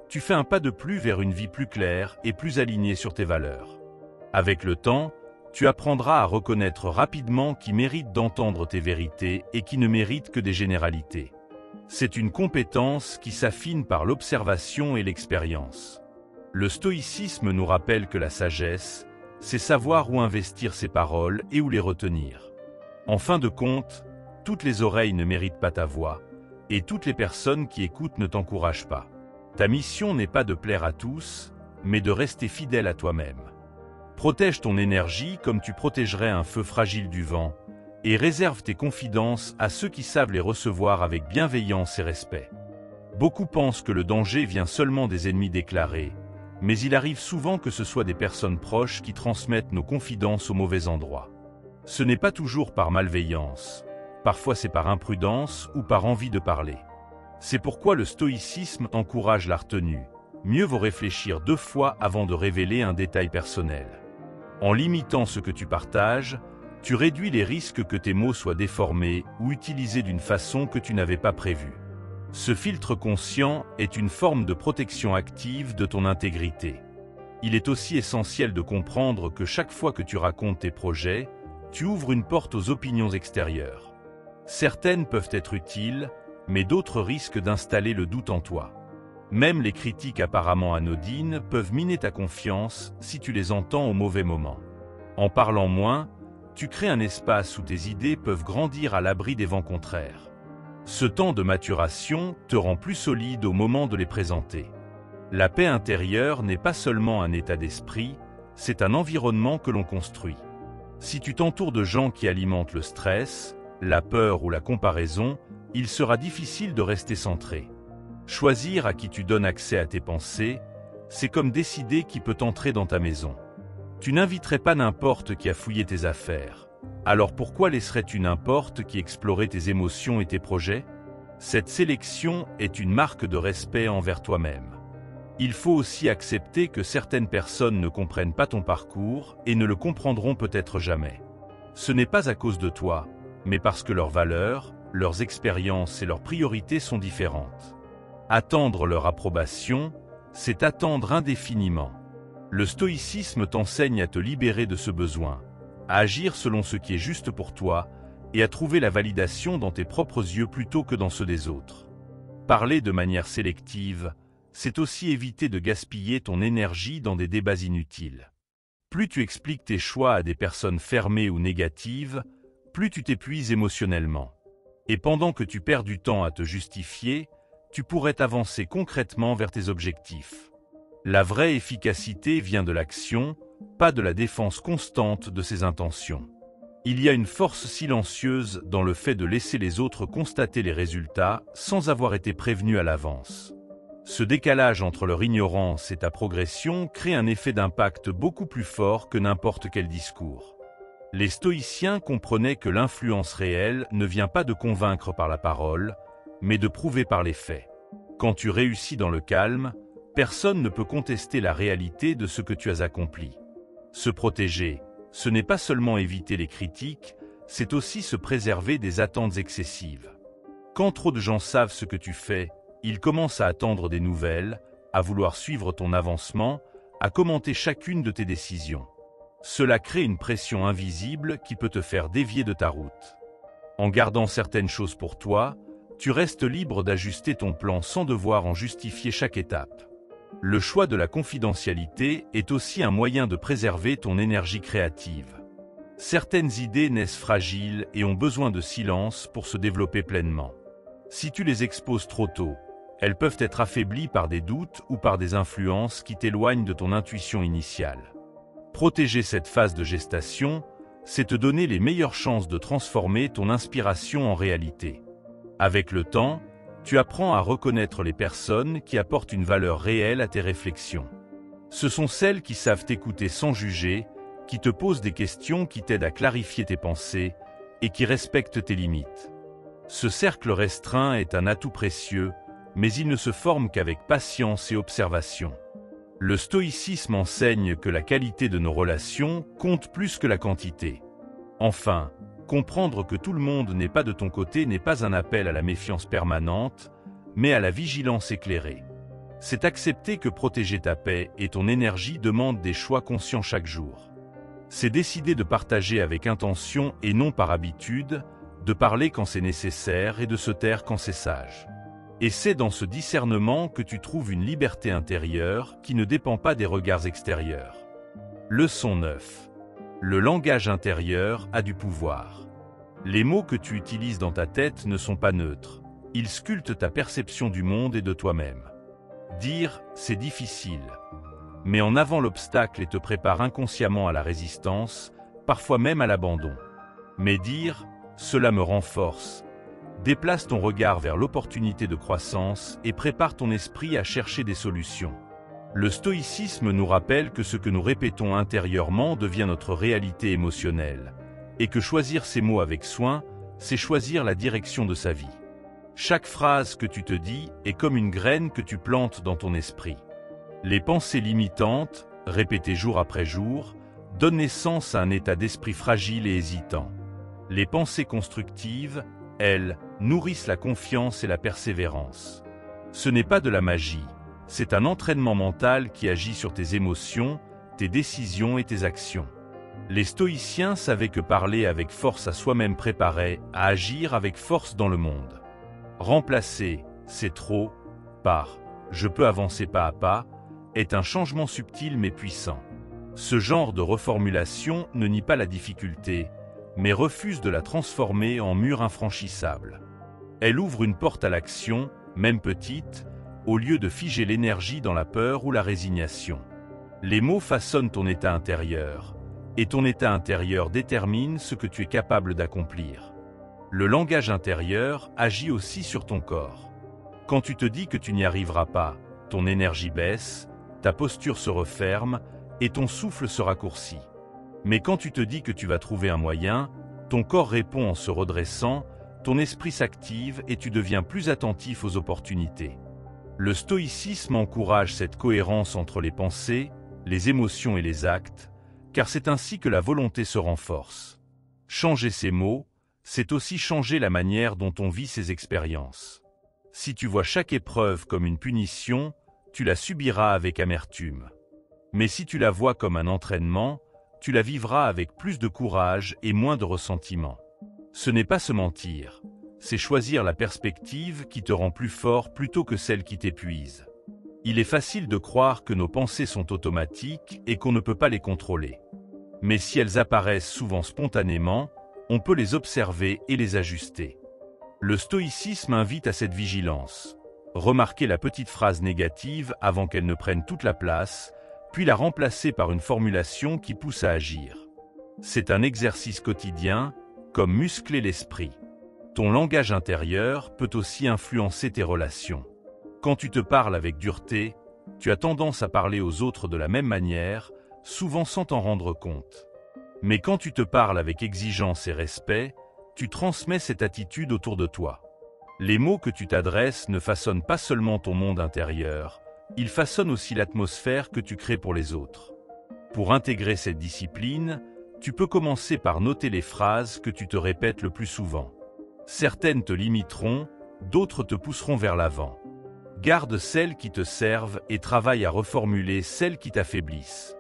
tu fais un pas de plus vers une vie plus claire et plus alignée sur tes valeurs. Avec le temps, tu apprendras à reconnaître rapidement qui mérite d'entendre tes vérités et qui ne mérite que des généralités. C'est une compétence qui s'affine par l'observation et l'expérience. Le stoïcisme nous rappelle que la sagesse, c'est savoir où investir ses paroles et où les retenir. En fin de compte, toutes les oreilles ne méritent pas ta voix, et toutes les personnes qui écoutent ne t'encouragent pas. Ta mission n'est pas de plaire à tous, mais de rester fidèle à toi-même. Protège ton énergie comme tu protégerais un feu fragile du vent, et réserve tes confidences à ceux qui savent les recevoir avec bienveillance et respect. Beaucoup pensent que le danger vient seulement des ennemis déclarés, mais il arrive souvent que ce soit des personnes proches qui transmettent nos confidences au mauvais endroit. Ce n'est pas toujours par malveillance, parfois c'est par imprudence ou par envie de parler. C'est pourquoi le stoïcisme encourage la retenue. Mieux vaut réfléchir 2 fois avant de révéler un détail personnel. En limitant ce que tu partages, tu réduis les risques que tes mots soient déformés ou utilisés d'une façon que tu n'avais pas prévue. Ce filtre conscient est une forme de protection active de ton intégrité. Il est aussi essentiel de comprendre que chaque fois que tu racontes tes projets, tu ouvres une porte aux opinions extérieures. Certaines peuvent être utiles, mais d'autres risquent d'installer le doute en toi. Même les critiques apparemment anodines peuvent miner ta confiance si tu les entends au mauvais moment. En parlant moins, tu crées un espace où tes idées peuvent grandir à l'abri des vents contraires. Ce temps de maturation te rend plus solide au moment de les présenter. La paix intérieure n'est pas seulement un état d'esprit, c'est un environnement que l'on construit. Si tu t'entoures de gens qui alimentent le stress, la peur ou la comparaison, il sera difficile de rester centré. Choisir à qui tu donnes accès à tes pensées, c'est comme décider qui peut entrer dans ta maison. Tu n'inviterais pas n'importe qui à fouiller tes affaires. Alors pourquoi laisserais-tu n'importe qui explorer tes émotions et tes projets? Cette sélection est une marque de respect envers toi-même. Il faut aussi accepter que certaines personnes ne comprennent pas ton parcours et ne le comprendront peut-être jamais. Ce n'est pas à cause de toi, mais parce que leurs valeurs, leurs expériences et leurs priorités sont différentes. Attendre leur approbation, c'est attendre indéfiniment. Le stoïcisme t'enseigne à te libérer de ce besoin, à agir selon ce qui est juste pour toi et à trouver la validation dans tes propres yeux plutôt que dans ceux des autres. Parler de manière sélective, c'est aussi éviter de gaspiller ton énergie dans des débats inutiles. Plus tu expliques tes choix à des personnes fermées ou négatives, plus tu t'épuises émotionnellement. Et pendant que tu perds du temps à te justifier, tu pourrais avancer concrètement vers tes objectifs. La vraie efficacité vient de l'action, pas de la défense constante de ses intentions. Il y a une force silencieuse dans le fait de laisser les autres constater les résultats sans avoir été prévenus à l'avance. Ce décalage entre leur ignorance et ta progression crée un effet d'impact beaucoup plus fort que n'importe quel discours. Les stoïciens comprenaient que l'influence réelle ne vient pas de convaincre par la parole, mais de prouver par les faits. Quand tu réussis dans le calme, personne ne peut contester la réalité de ce que tu as accompli. Se protéger, ce n'est pas seulement éviter les critiques, c'est aussi se préserver des attentes excessives. Quand trop de gens savent ce que tu fais, ils commencent à attendre des nouvelles, à vouloir suivre ton avancement, à commenter chacune de tes décisions. Cela crée une pression invisible qui peut te faire dévier de ta route. En gardant certaines choses pour toi, tu restes libre d'ajuster ton plan sans devoir en justifier chaque étape. Le choix de la confidentialité est aussi un moyen de préserver ton énergie créative. Certaines idées naissent fragiles et ont besoin de silence pour se développer pleinement. Si tu les exposes trop tôt, elles peuvent être affaiblies par des doutes ou par des influences qui t'éloignent de ton intuition initiale. Protéger cette phase de gestation, c'est te donner les meilleures chances de transformer ton inspiration en réalité. Avec le temps, tu apprends à reconnaître les personnes qui apportent une valeur réelle à tes réflexions. Ce sont celles qui savent t'écouter sans juger, qui te posent des questions qui t'aident à clarifier tes pensées et qui respectent tes limites. Ce cercle restreint est un atout précieux, mais il ne se forme qu'avec patience et observation. Le stoïcisme enseigne que la qualité de nos relations compte plus que la quantité. Enfin, comprendre que tout le monde n'est pas de ton côté n'est pas un appel à la méfiance permanente, mais à la vigilance éclairée. C'est accepter que protéger ta paix et ton énergie demande des choix conscients chaque jour. C'est décider de partager avec intention et non par habitude, de parler quand c'est nécessaire et de se taire quand c'est sage. Et c'est dans ce discernement que tu trouves une liberté intérieure qui ne dépend pas des regards extérieurs. Leçon 9. Le langage intérieur a du pouvoir. Les mots que tu utilises dans ta tête ne sont pas neutres. Ils sculptent ta perception du monde et de toi-même. Dire, c'est difficile. Mais en avant l'obstacle et te prépare inconsciemment à la résistance, parfois même à l'abandon. Mais dire, cela me renforce. Déplace ton regard vers l'opportunité de croissance et prépare ton esprit à chercher des solutions. Le stoïcisme nous rappelle que ce que nous répétons intérieurement devient notre réalité émotionnelle, et que choisir ces mots avec soin, c'est choisir la direction de sa vie. Chaque phrase que tu te dis est comme une graine que tu plantes dans ton esprit. Les pensées limitantes, répétées jour après jour, donnent naissance à un état d'esprit fragile et hésitant. Les pensées constructives, elles, nourrissent la confiance et la persévérance. Ce n'est pas de la magie, c'est un entraînement mental qui agit sur tes émotions, tes décisions et tes actions. Les stoïciens savaient que parler avec force à soi-même préparait à agir avec force dans le monde. Remplacer « c'est trop » par « je peux avancer pas à pas » est un changement subtil mais puissant. Ce genre de reformulation ne nie pas la difficulté, mais refuse de la transformer en mur infranchissable. Elle ouvre une porte à l'action, même petite, au lieu de figer l'énergie dans la peur ou la résignation. Les mots façonnent ton état intérieur, et ton état intérieur détermine ce que tu es capable d'accomplir. Le langage intérieur agit aussi sur ton corps. Quand tu te dis que tu n'y arriveras pas, ton énergie baisse, ta posture se referme et ton souffle se raccourcit. Mais quand tu te dis que tu vas trouver un moyen, ton corps répond en se redressant, ton esprit s'active et tu deviens plus attentif aux opportunités. Le stoïcisme encourage cette cohérence entre les pensées, les émotions et les actes, car c'est ainsi que la volonté se renforce. Changer ses mots, c'est aussi changer la manière dont on vit ses expériences. Si tu vois chaque épreuve comme une punition, tu la subiras avec amertume. Mais si tu la vois comme un entraînement, tu la vivras avec plus de courage et moins de ressentiment. Ce n'est pas se mentir, c'est choisir la perspective qui te rend plus fort plutôt que celle qui t'épuise. Il est facile de croire que nos pensées sont automatiques et qu'on ne peut pas les contrôler. Mais si elles apparaissent souvent spontanément, on peut les observer et les ajuster. Le stoïcisme invite à cette vigilance. Remarquez la petite phrase négative avant qu'elle ne prenne toute la place, puis la remplacer par une formulation qui pousse à agir. C'est un exercice quotidien, comme muscler l'esprit. Ton langage intérieur peut aussi influencer tes relations. Quand tu te parles avec dureté, tu as tendance à parler aux autres de la même manière, souvent sans t'en rendre compte. Mais quand tu te parles avec exigence et respect, tu transmets cette attitude autour de toi. Les mots que tu t'adresses ne façonnent pas seulement ton monde intérieur, ils façonnent aussi l'atmosphère que tu crées pour les autres. Pour intégrer cette discipline, tu peux commencer par noter les phrases que tu te répètes le plus souvent. Certaines te limiteront, d'autres te pousseront vers l'avant. Garde celles qui te servent et travaille à reformuler celles qui t'affaiblissent.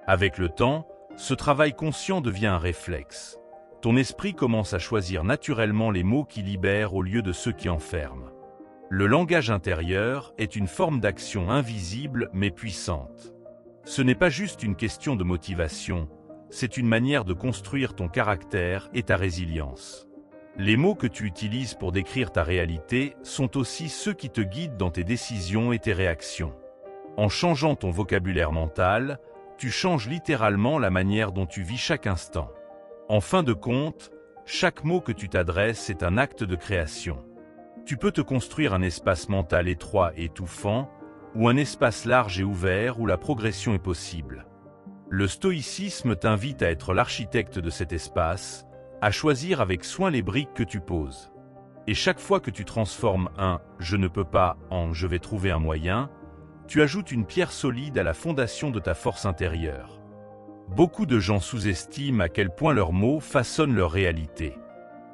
Avec le temps, ce travail conscient devient un réflexe. Ton esprit commence à choisir naturellement les mots qui libèrent au lieu de ceux qui enferment. Le langage intérieur est une forme d'action invisible mais puissante. Ce n'est pas juste une question de motivation, c'est une manière de construire ton caractère et ta résilience. Les mots que tu utilises pour décrire ta réalité sont aussi ceux qui te guident dans tes décisions et tes réactions. En changeant ton vocabulaire mental, tu changes littéralement la manière dont tu vis chaque instant. En fin de compte, chaque mot que tu t'adresses est un acte de création. Tu peux te construire un espace mental étroit et étouffant, ou un espace large et ouvert où la progression est possible. Le stoïcisme t'invite à être l'architecte de cet espace, à choisir avec soin les briques que tu poses. Et chaque fois que tu transformes un « je ne peux pas » en « je vais trouver un moyen », tu ajoutes une pierre solide à la fondation de ta force intérieure. Beaucoup de gens sous-estiment à quel point leurs mots façonnent leur réalité.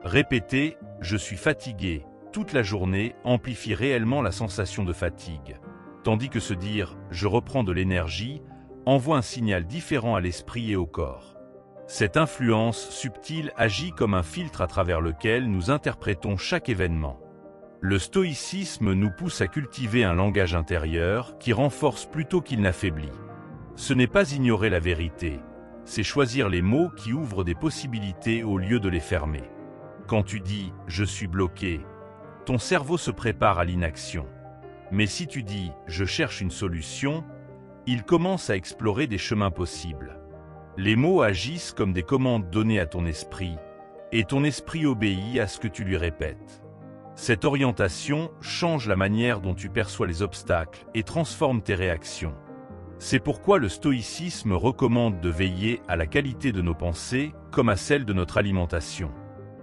Répéter « je suis fatigué » toute la journée amplifie réellement la sensation de fatigue, tandis que se dire « je reprends de l'énergie » envoie un signal différent à l'esprit et au corps. Cette influence subtile agit comme un filtre à travers lequel nous interprétons chaque événement. Le stoïcisme nous pousse à cultiver un langage intérieur qui renforce plutôt qu'il n'affaiblit. Ce n'est pas ignorer la vérité, c'est choisir les mots qui ouvrent des possibilités au lieu de les fermer. Quand tu dis « je suis bloqué », ton cerveau se prépare à l'inaction. Mais si tu dis « je cherche une solution », il commence à explorer des chemins possibles. Les mots agissent comme des commandes données à ton esprit, et ton esprit obéit à ce que tu lui répètes. Cette orientation change la manière dont tu perçois les obstacles et transforme tes réactions. C'est pourquoi le stoïcisme recommande de veiller à la qualité de nos pensées comme à celle de notre alimentation.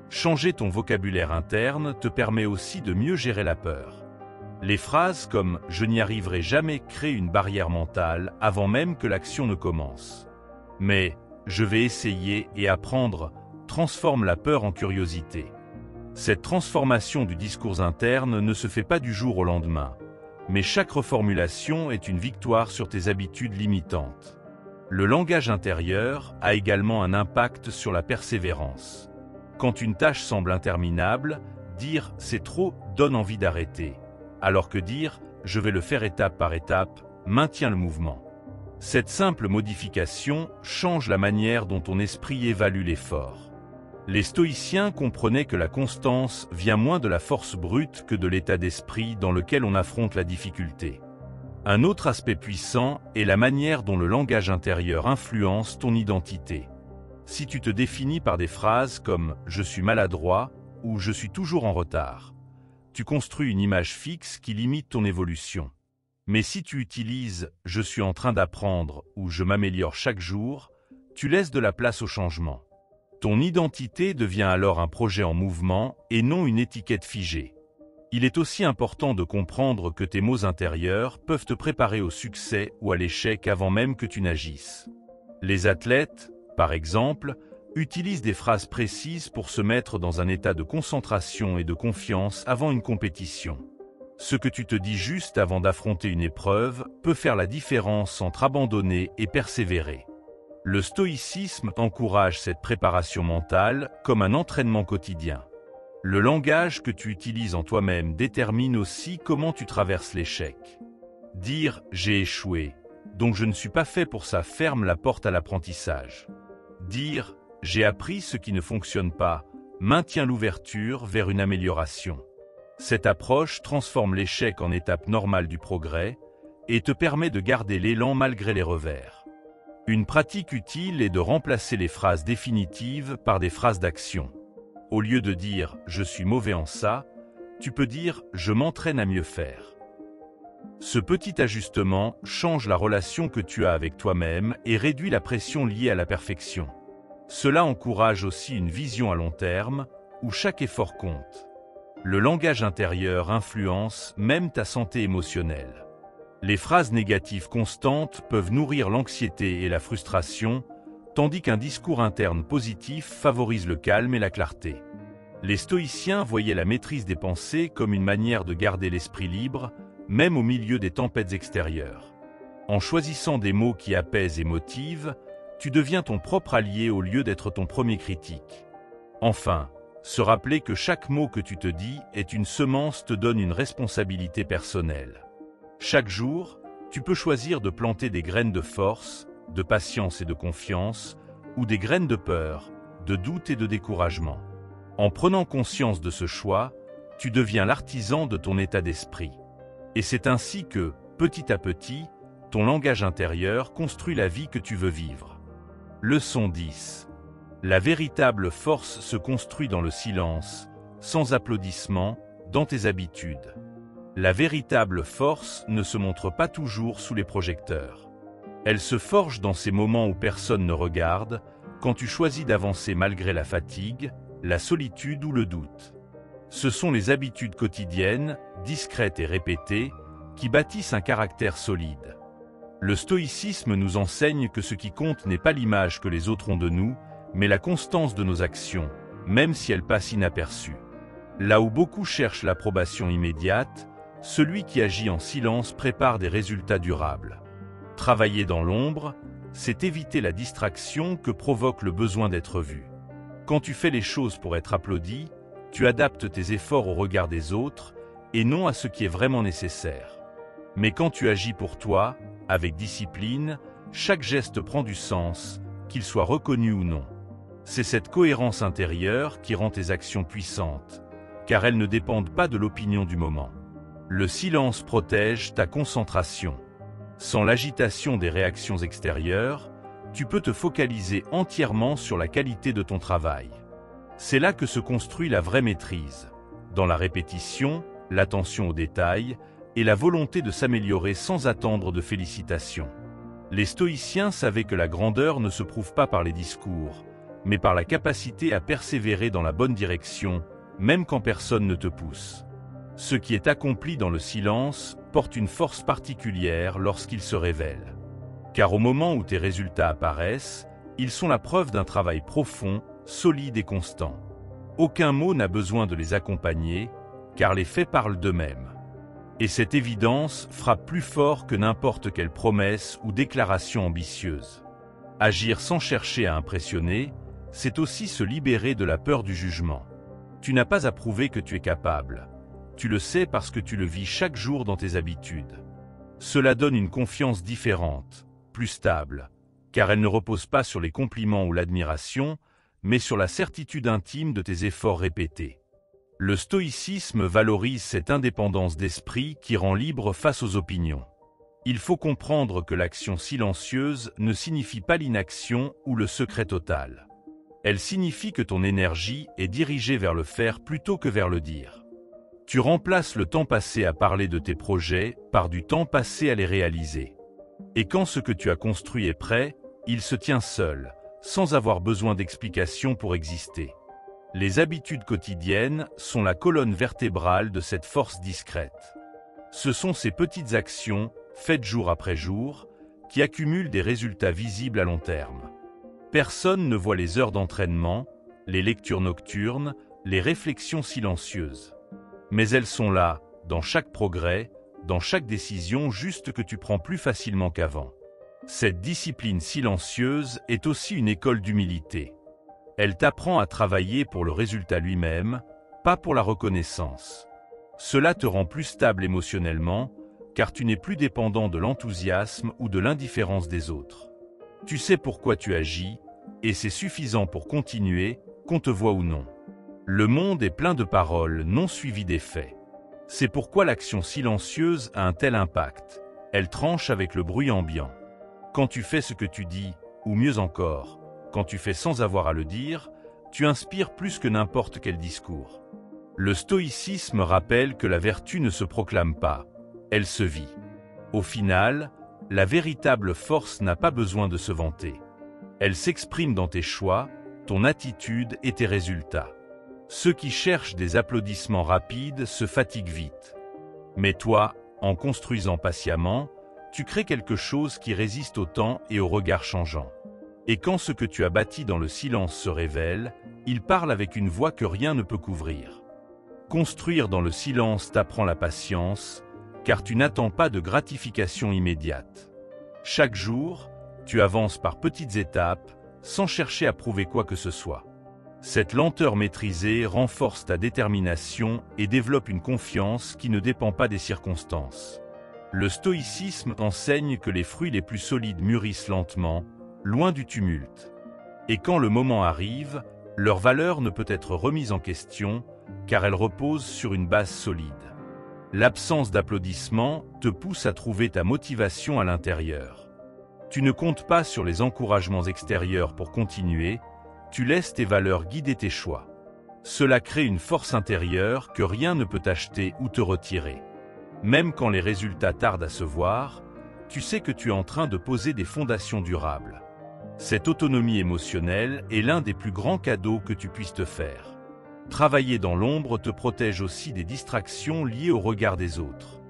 Changer ton vocabulaire interne te permet aussi de mieux gérer la peur. Les phrases comme « je n'y arriverai jamais » créent une barrière mentale avant même que l'action ne commence. Mais « je vais essayer et apprendre » transforme la peur en curiosité. Cette transformation du discours interne ne se fait pas du jour au lendemain, mais chaque reformulation est une victoire sur tes habitudes limitantes. Le langage intérieur a également un impact sur la persévérance. Quand une tâche semble interminable, dire « c'est trop » donne envie d'arrêter, alors que dire « je vais le faire étape par étape » maintient le mouvement. Cette simple modification change la manière dont ton esprit évalue l'effort. Les stoïciens comprenaient que la constance vient moins de la force brute que de l'état d'esprit dans lequel on affronte la difficulté. Un autre aspect puissant est la manière dont le langage intérieur influence ton identité. Si tu te définis par des phrases comme « je suis maladroit » ou « je suis toujours en retard », tu construis une image fixe qui limite ton évolution. Mais si tu utilises « je suis en train d'apprendre » ou « je m'améliore chaque jour », tu laisses de la place au changement. Ton identité devient alors un projet en mouvement et non une étiquette figée. Il est aussi important de comprendre que tes mots intérieurs peuvent te préparer au succès ou à l'échec avant même que tu n'agisses. Les athlètes, par exemple, utilisent des phrases précises pour se mettre dans un état de concentration et de confiance avant une compétition. Ce que tu te dis juste avant d'affronter une épreuve peut faire la différence entre abandonner et persévérer. Le stoïcisme encourage cette préparation mentale comme un entraînement quotidien. Le langage que tu utilises en toi-même détermine aussi comment tu traverses l'échec. Dire « j'ai échoué », donc je ne suis pas fait pour ça ferme la porte à l'apprentissage. Dire « j'ai appris ce qui ne fonctionne pas » maintient l'ouverture vers une amélioration. Cette approche transforme l'échec en étape normale du progrès et te permet de garder l'élan malgré les revers. Une pratique utile est de remplacer les phrases définitives par des phrases d'action. Au lieu de dire « je suis mauvais en ça », tu peux dire « je m'entraîne à mieux faire ». Ce petit ajustement change la relation que tu as avec toi-même et réduit la pression liée à la perfection. Cela encourage aussi une vision à long terme, où chaque effort compte. Le langage intérieur influence même ta santé émotionnelle. Les phrases négatives constantes peuvent nourrir l'anxiété et la frustration, tandis qu'un discours interne positif favorise le calme et la clarté. Les stoïciens voyaient la maîtrise des pensées comme une manière de garder l'esprit libre, même au milieu des tempêtes extérieures. En choisissant des mots qui apaisent et motivent, tu deviens ton propre allié au lieu d'être ton premier critique. Enfin, se rappeler que chaque mot que tu te dis est une semence te donne une responsabilité personnelle. Chaque jour, tu peux choisir de planter des graines de force, de patience et de confiance, ou des graines de peur, de doute et de découragement. En prenant conscience de ce choix, tu deviens l'artisan de ton état d'esprit. Et c'est ainsi que, petit à petit, ton langage intérieur construit la vie que tu veux vivre. Leçon 10. La véritable force se construit dans le silence, sans applaudissements, dans tes habitudes. La véritable force ne se montre pas toujours sous les projecteurs. Elle se forge dans ces moments où personne ne regarde, quand tu choisis d'avancer malgré la fatigue, la solitude ou le doute. Ce sont les habitudes quotidiennes, discrètes et répétées, qui bâtissent un caractère solide. Le stoïcisme nous enseigne que ce qui compte n'est pas l'image que les autres ont de nous, mais la constance de nos actions, même si elles passent inaperçues. Là où beaucoup cherchent l'approbation immédiate, celui qui agit en silence prépare des résultats durables. Travailler dans l'ombre, c'est éviter la distraction que provoque le besoin d'être vu. Quand tu fais les choses pour être applaudi, tu adaptes tes efforts au regard des autres et non à ce qui est vraiment nécessaire. Mais quand tu agis pour toi, avec discipline, chaque geste prend du sens, qu'il soit reconnu ou non. C'est cette cohérence intérieure qui rend tes actions puissantes, car elles ne dépendent pas de l'opinion du moment. Le silence protège ta concentration. Sans l'agitation des réactions extérieures, tu peux te focaliser entièrement sur la qualité de ton travail. C'est là que se construit la vraie maîtrise, dans la répétition, l'attention aux détails et la volonté de s'améliorer sans attendre de félicitations. Les stoïciens savaient que la grandeur ne se prouve pas par les discours, mais par la capacité à persévérer dans la bonne direction, même quand personne ne te pousse. Ce qui est accompli dans le silence porte une force particulière lorsqu'il se révèle. Car au moment où tes résultats apparaissent, ils sont la preuve d'un travail profond, solide et constant. Aucun mot n'a besoin de les accompagner, car les faits parlent d'eux-mêmes. Et cette évidence frappe plus fort que n'importe quelle promesse ou déclaration ambitieuse. Agir sans chercher à impressionner, c'est aussi se libérer de la peur du jugement. Tu n'as pas à prouver que tu es capable. Tu le sais parce que tu le vis chaque jour dans tes habitudes. Cela donne une confiance différente, plus stable, car elle ne repose pas sur les compliments ou l'admiration, mais sur la certitude intime de tes efforts répétés. Le stoïcisme valorise cette indépendance d'esprit qui rend libre face aux opinions. Il faut comprendre que l'action silencieuse ne signifie pas l'inaction ou le secret total. Elle signifie que ton énergie est dirigée vers le faire plutôt que vers le dire. Tu remplaces le temps passé à parler de tes projets par du temps passé à les réaliser. Et quand ce que tu as construit est prêt, il se tient seul, sans avoir besoin d'explications pour exister. Les habitudes quotidiennes sont la colonne vertébrale de cette force discrète. Ce sont ces petites actions, faites jour après jour, qui accumulent des résultats visibles à long terme. Personne ne voit les heures d'entraînement, les lectures nocturnes, les réflexions silencieuses. Mais elles sont là, dans chaque progrès, dans chaque décision juste que tu prends plus facilement qu'avant. Cette discipline silencieuse est aussi une école d'humilité. Elle t'apprend à travailler pour le résultat lui-même, pas pour la reconnaissance. Cela te rend plus stable émotionnellement, car tu n'es plus dépendant de l'enthousiasme ou de l'indifférence des autres. Tu sais pourquoi tu agis, et c'est suffisant pour continuer, qu'on te voie ou non. Le monde est plein de paroles non suivies des faits. C'est pourquoi l'action silencieuse a un tel impact. Elle tranche avec le bruit ambiant. Quand tu fais ce que tu dis, ou mieux encore, quand tu fais sans avoir à le dire, tu inspires plus que n'importe quel discours. Le stoïcisme rappelle que la vertu ne se proclame pas, elle se vit. Au final, la véritable force n'a pas besoin de se vanter. Elle s'exprime dans tes choix, ton attitude et tes résultats. Ceux qui cherchent des applaudissements rapides se fatiguent vite. Mais toi, en construisant patiemment, tu crées quelque chose qui résiste au temps et au regard changeant. Et quand ce que tu as bâti dans le silence se révèle, il parle avec une voix que rien ne peut couvrir. Construire dans le silence t'apprend la patience, car tu n'attends pas de gratification immédiate. Chaque jour, tu avances par petites étapes, sans chercher à prouver quoi que ce soit. Cette lenteur maîtrisée renforce ta détermination et développe une confiance qui ne dépend pas des circonstances. Le stoïcisme enseigne que les fruits les plus solides mûrissent lentement, loin du tumulte. Et quand le moment arrive, leur valeur ne peut être remise en question, car elle repose sur une base solide. L'absence d'applaudissements te pousse à trouver ta motivation à l'intérieur. Tu ne comptes pas sur les encouragements extérieurs pour continuer, tu laisses tes valeurs guider tes choix. Cela crée une force intérieure que rien ne peut acheter ou te retirer. Même quand les résultats tardent à se voir, tu sais que tu es en train de poser des fondations durables. Cette autonomie émotionnelle est l'un des plus grands cadeaux que tu puisses te faire. Travailler dans l'ombre te protège aussi des distractions liées au regard des autres.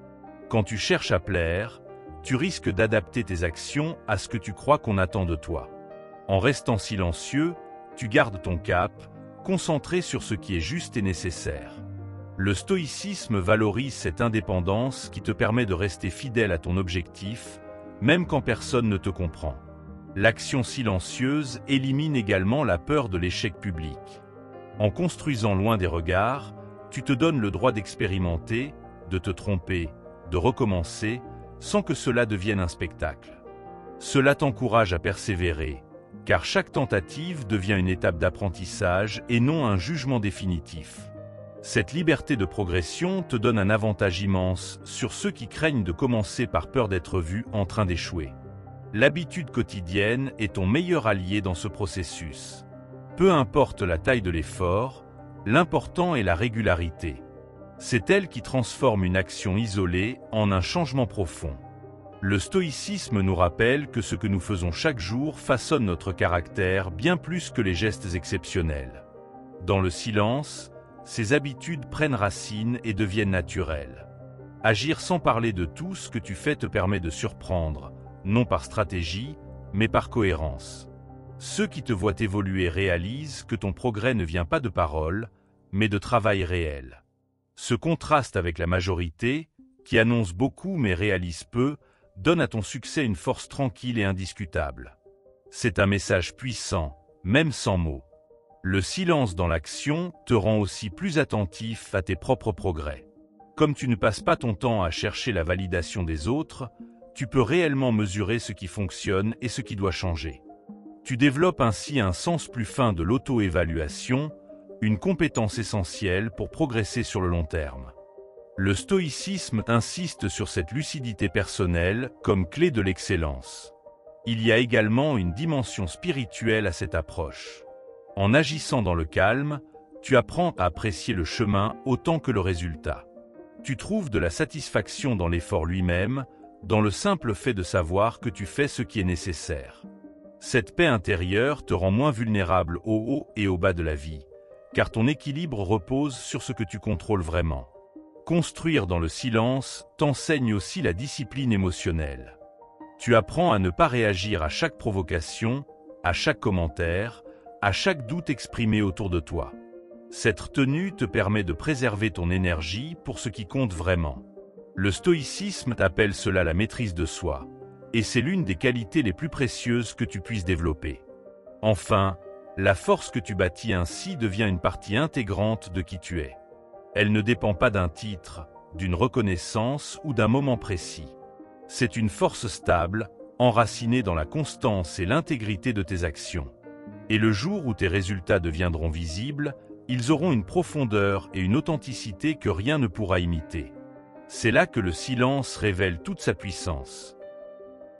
Quand tu cherches à plaire, tu risques d'adapter tes actions à ce que tu crois qu'on attend de toi. En restant silencieux, tu gardes ton cap, concentré sur ce qui est juste et nécessaire. Le stoïcisme valorise cette indépendance qui te permet de rester fidèle à ton objectif, même quand personne ne te comprend. L'action silencieuse élimine également la peur de l'échec public. En construisant loin des regards, tu te donnes le droit d'expérimenter, de te tromper, de recommencer, sans que cela devienne un spectacle. Cela t'encourage à persévérer, car chaque tentative devient une étape d'apprentissage et non un jugement définitif. Cette liberté de progression te donne un avantage immense sur ceux qui craignent de commencer par peur d'être vus en train d'échouer. L'habitude quotidienne est ton meilleur allié dans ce processus. Peu importe la taille de l'effort, l'important est la régularité. C'est elle qui transforme une action isolée en un changement profond. Le stoïcisme nous rappelle que ce que nous faisons chaque jour façonne notre caractère bien plus que les gestes exceptionnels. Dans le silence, ces habitudes prennent racine et deviennent naturelles. Agir sans parler de tout ce que tu fais te permet de surprendre, non par stratégie, mais par cohérence. Ceux qui te voient évoluer réalisent que ton progrès ne vient pas de paroles, mais de travail réel. Ce contraste avec la majorité, qui annonce beaucoup mais réalise peu, donne à ton succès une force tranquille et indiscutable. C'est un message puissant, même sans mots. Le silence dans l'action te rend aussi plus attentif à tes propres progrès. Comme tu ne passes pas ton temps à chercher la validation des autres, tu peux réellement mesurer ce qui fonctionne et ce qui doit changer. Tu développes ainsi un sens plus fin de l'auto-évaluation, une compétence essentielle pour progresser sur le long terme. Le stoïcisme insiste sur cette lucidité personnelle comme clé de l'excellence. Il y a également une dimension spirituelle à cette approche. En agissant dans le calme, tu apprends à apprécier le chemin autant que le résultat. Tu trouves de la satisfaction dans l'effort lui-même, dans le simple fait de savoir que tu fais ce qui est nécessaire. Cette paix intérieure te rend moins vulnérable au haut et au bas de la vie, car ton équilibre repose sur ce que tu contrôles vraiment. Construire dans le silence t'enseigne aussi la discipline émotionnelle. Tu apprends à ne pas réagir à chaque provocation, à chaque commentaire, à chaque doute exprimé autour de toi. Cette tenue te permet de préserver ton énergie pour ce qui compte vraiment. Le stoïcisme appelle cela la maîtrise de soi, et c'est l'une des qualités les plus précieuses que tu puisses développer. Enfin, la force que tu bâtis ainsi devient une partie intégrante de qui tu es. Elle ne dépend pas d'un titre, d'une reconnaissance ou d'un moment précis. C'est une force stable, enracinée dans la constance et l'intégrité de tes actions. Et le jour où tes résultats deviendront visibles, ils auront une profondeur et une authenticité que rien ne pourra imiter. C'est là que le silence révèle toute sa puissance.